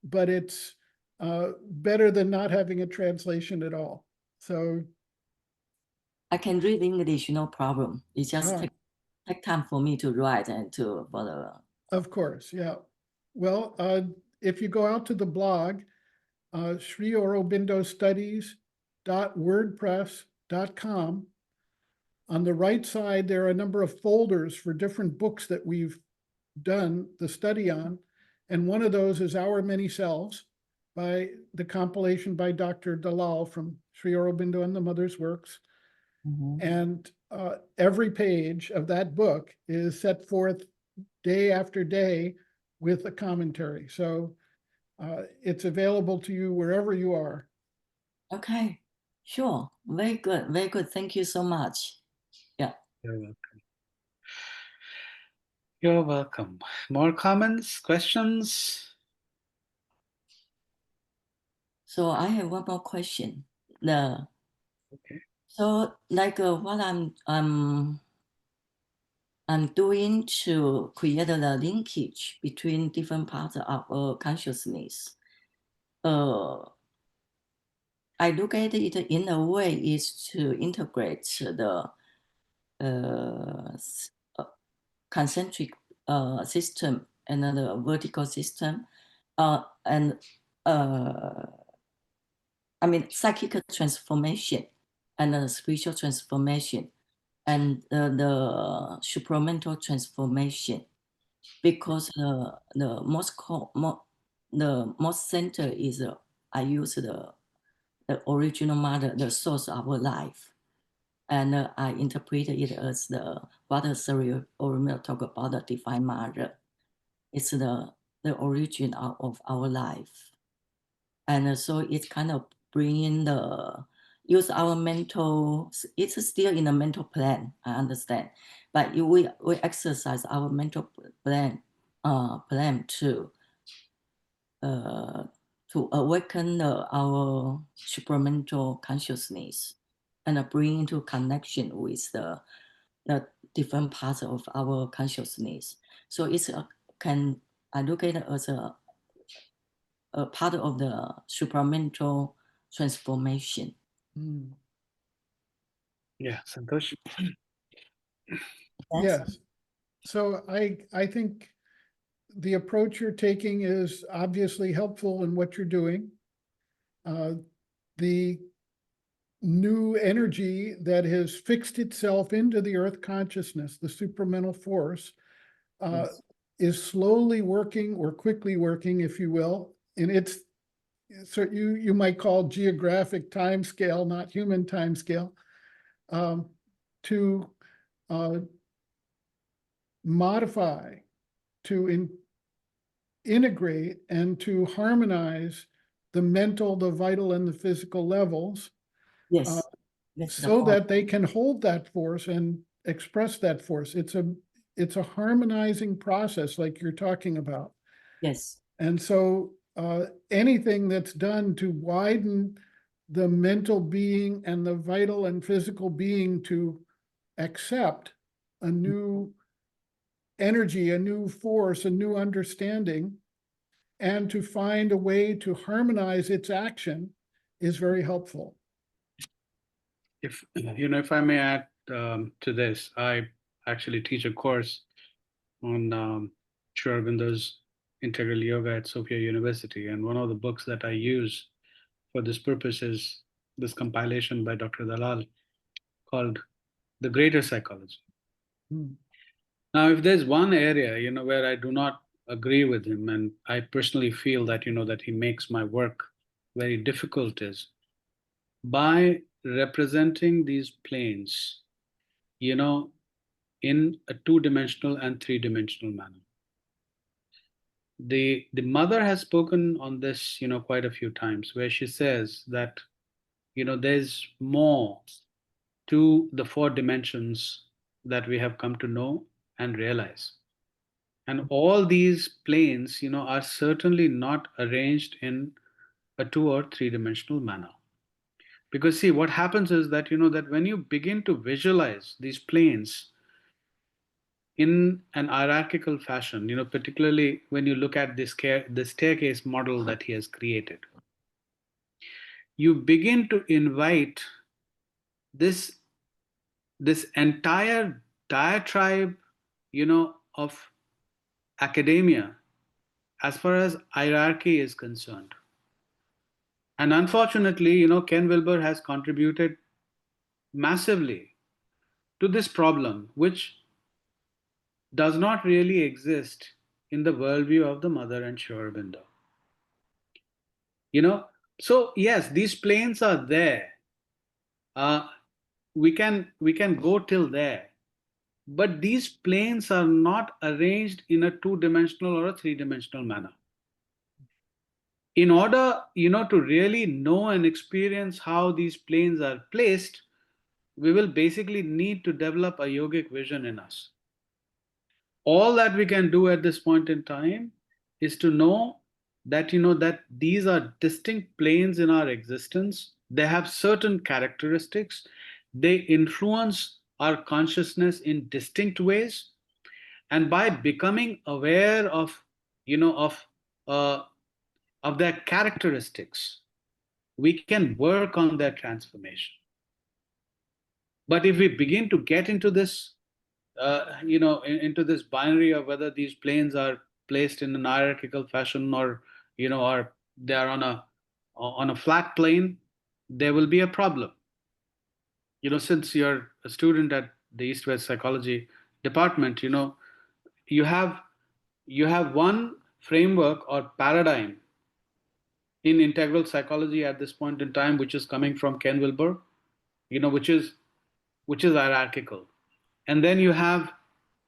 but it's better than not having a translation at all. So I can read English, no problem. It just take time for me to write and to follow. Of course, yeah. Well, if you go out to the blog, Sri Aurobindo Studies.wordpress.com, on the right side, there are a number of folders for different books that we've done the study on. And one of those is Our Many Selves, by the compilation by Dr. Dalal from Sri Aurobindo and the Mother's Works. And every page of that book is set forth day after day with a commentary. So it's available to you wherever you are. Okay, sure. Very good. Very good. Thank you so much. Yeah. You're welcome. You're welcome. More comments, questions? So I have one more question. Okay. So like what I'm doing to create the linkage between different parts of our consciousness. I look at it in a way is to integrate the concentric system and then the vertical system, and I mean psychic transformation and the spiritual transformation and the supramental transformation, because the most center is I use the original mother, the source of our life. And I interpret it as what the Surya Oromil talk about the divine mother. It's the origin of our life. And so it's kind of bringing use our mental, it's still in the mental plan, I understand. But we exercise our mental plan to awaken our supramental consciousness and bring into connection with the different parts of our consciousness. So it's I look at it as a part of the supramental transformation. Mm. Yeah, Santosh. Yes. So I think the approach you're taking is obviously helpful in what you're doing. The new energy that has fixed itself into the earth consciousness, the supramental force, Yes. is slowly working or quickly working, if you will, in its, so you might call geographic time scale, not human time scale, to modify, to integrate, and to harmonize the mental, the vital, and the physical levels, Yes. That's the so point. that they can hold that force and express that force. It's a harmonizing process like you're talking about. Yes. And so anything that's done to widen the mental being and the vital and physical being to accept a new energy, a new force, a new understanding, and to find a way to harmonize its action is very helpful. If if I may add to this, I actually teach a course on Sri Aurobindo's Integral Yoga at Sophia University, and one of the books that I use for this purpose is this compilation by Dr. Dalal called The Greater Psychology. Hmm. Now, if there's one area, where I do not agree with him, and I personally feel that, that he makes my work very difficult, is by representing these planes, in a two-dimensional and three-dimensional manner. The mother has spoken on this, quite a few times, where she says that, there's more to the four dimensions that we have come to know and realize. And all these planes, are certainly not arranged in a two or three-dimensional manner. Because see, what happens is that, that when you begin to visualize these planes in an hierarchical fashion, particularly when you look at the staircase model that he has created, you begin to invite this this entire diatribe, of academia as far as hierarchy is concerned. And unfortunately, Ken Wilber has contributed massively to this problem, which does not really exist in the worldview of the mother and Sri Aurobindo. You know, so yes, these planes are there. Uh, we can go till there, but these planes are not arranged in a two-dimensional or a three-dimensional manner. In order, to really know and experience how these planes are placed, we will basically need to develop a yogic vision in us. All that we can do at this point in time is to know that that these are distinct planes in our existence. They have certain characteristics. They influence our consciousness in distinct ways, and by becoming aware of, you know, uh, of their characteristics, we can work on their transformation. But if we begin to get into this, into this binary of whether these planes are placed in an hierarchical fashion, or, or they are on a flat plane, there will be a problem. Since you're a student at the East West Psychology department, you have one framework or paradigm in integral psychology at this point in time, which is coming from Ken Wilber, which is hierarchical. And then you have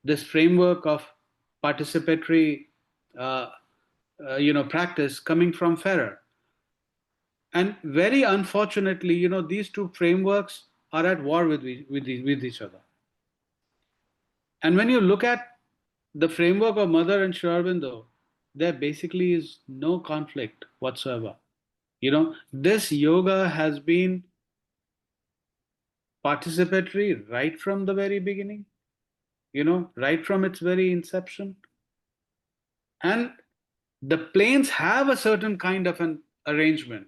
this framework of participatory practice coming from Ferrer. And very unfortunately, these two frameworks are at war with each other. And when you look at the framework of Mother and Sri Aurobindo, there basically is no conflict whatsoever. This yoga has been participatory right from the very beginning, right from its very inception. And the planes have a certain kind of an arrangement,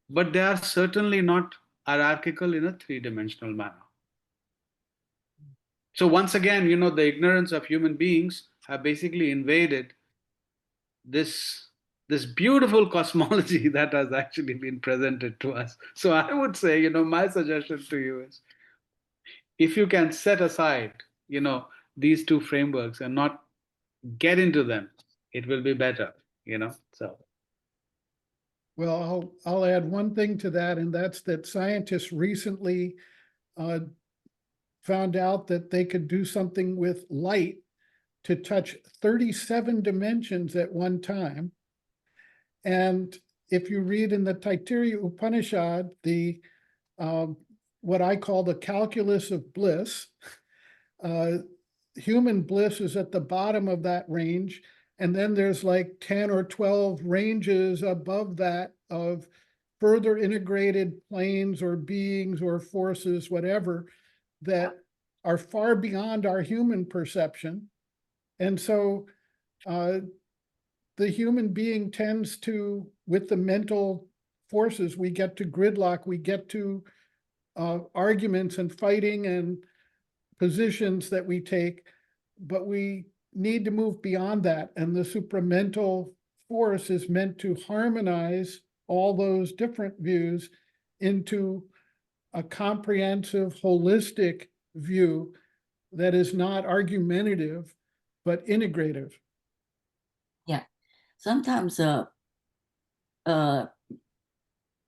but they are certainly not hierarchical in a three-dimensional manner. So once again, the ignorance of human beings have basically invaded this beautiful cosmology that has actually been presented to us. So I would say, my suggestion to you is, if you can set aside, these two frameworks and not get into them, it will be better, so. Well, I'll add one thing to that, and that's that scientists recently found out that they could do something with light to touch 37 dimensions at one time. And if you read in the Taittiriya Upanishad, the what I call the calculus of bliss, human bliss is at the bottom of that range. And then there's like 10 or 12 ranges above that of further integrated planes or beings or forces, whatever, that are far beyond our human perception. And so the human being tends to, with the mental forces, we get to gridlock, we get to arguments and fighting and positions that we take, but we need to move beyond that. And the supramental force is meant to harmonize all those different views into a comprehensive, holistic view that is not argumentative, but integrative. Yeah, sometimes I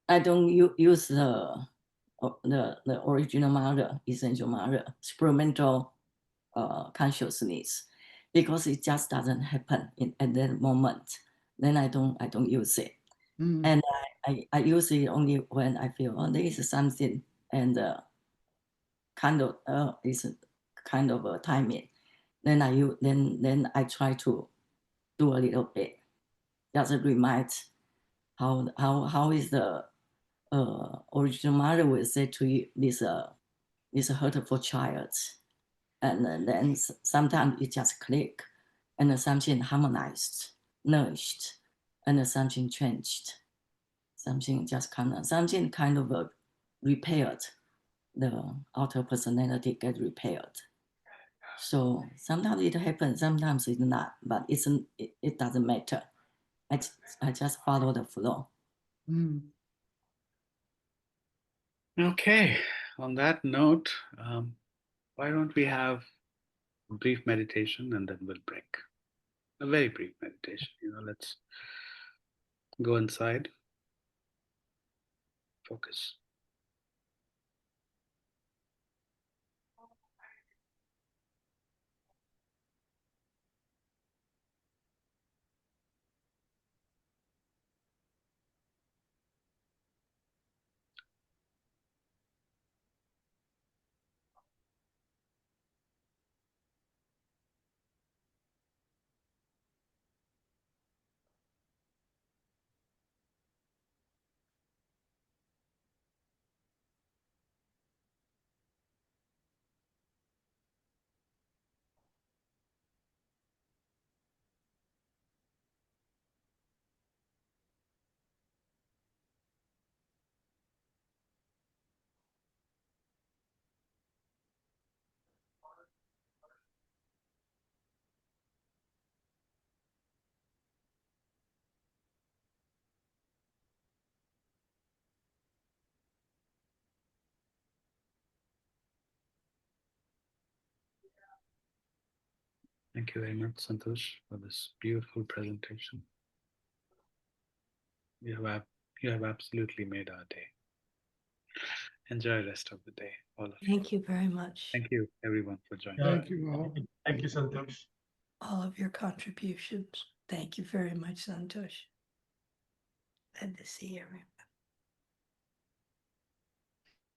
don't use the original mother, essential mother, experimental consciousness, because it just doesn't happen at that moment. Then I don't use it, and I use it only when I feel, oh, there is something, and is kind of a timing. Then I try to do a little bit, just remind how is the original mother will say to you, this hurtful child, and then sometimes it just click, and something harmonized, nourished, and something changed, something kind of repaired. The outer personality get repaired. So sometimes it happens, sometimes it's not, but it doesn't matter. I just follow the flow. Okay, on that note, why don't we have a brief meditation and then we'll break. A very brief meditation. Let's go inside, focus. Thank you very much, Santosh, for this beautiful presentation. You have absolutely made our day. Enjoy the rest of the day, all of you. Thank you very much. Thank you, everyone, for joining. Thank you all. Thank you, Santosh. All of your contributions. Thank you very much, Santosh. Glad to see everyone.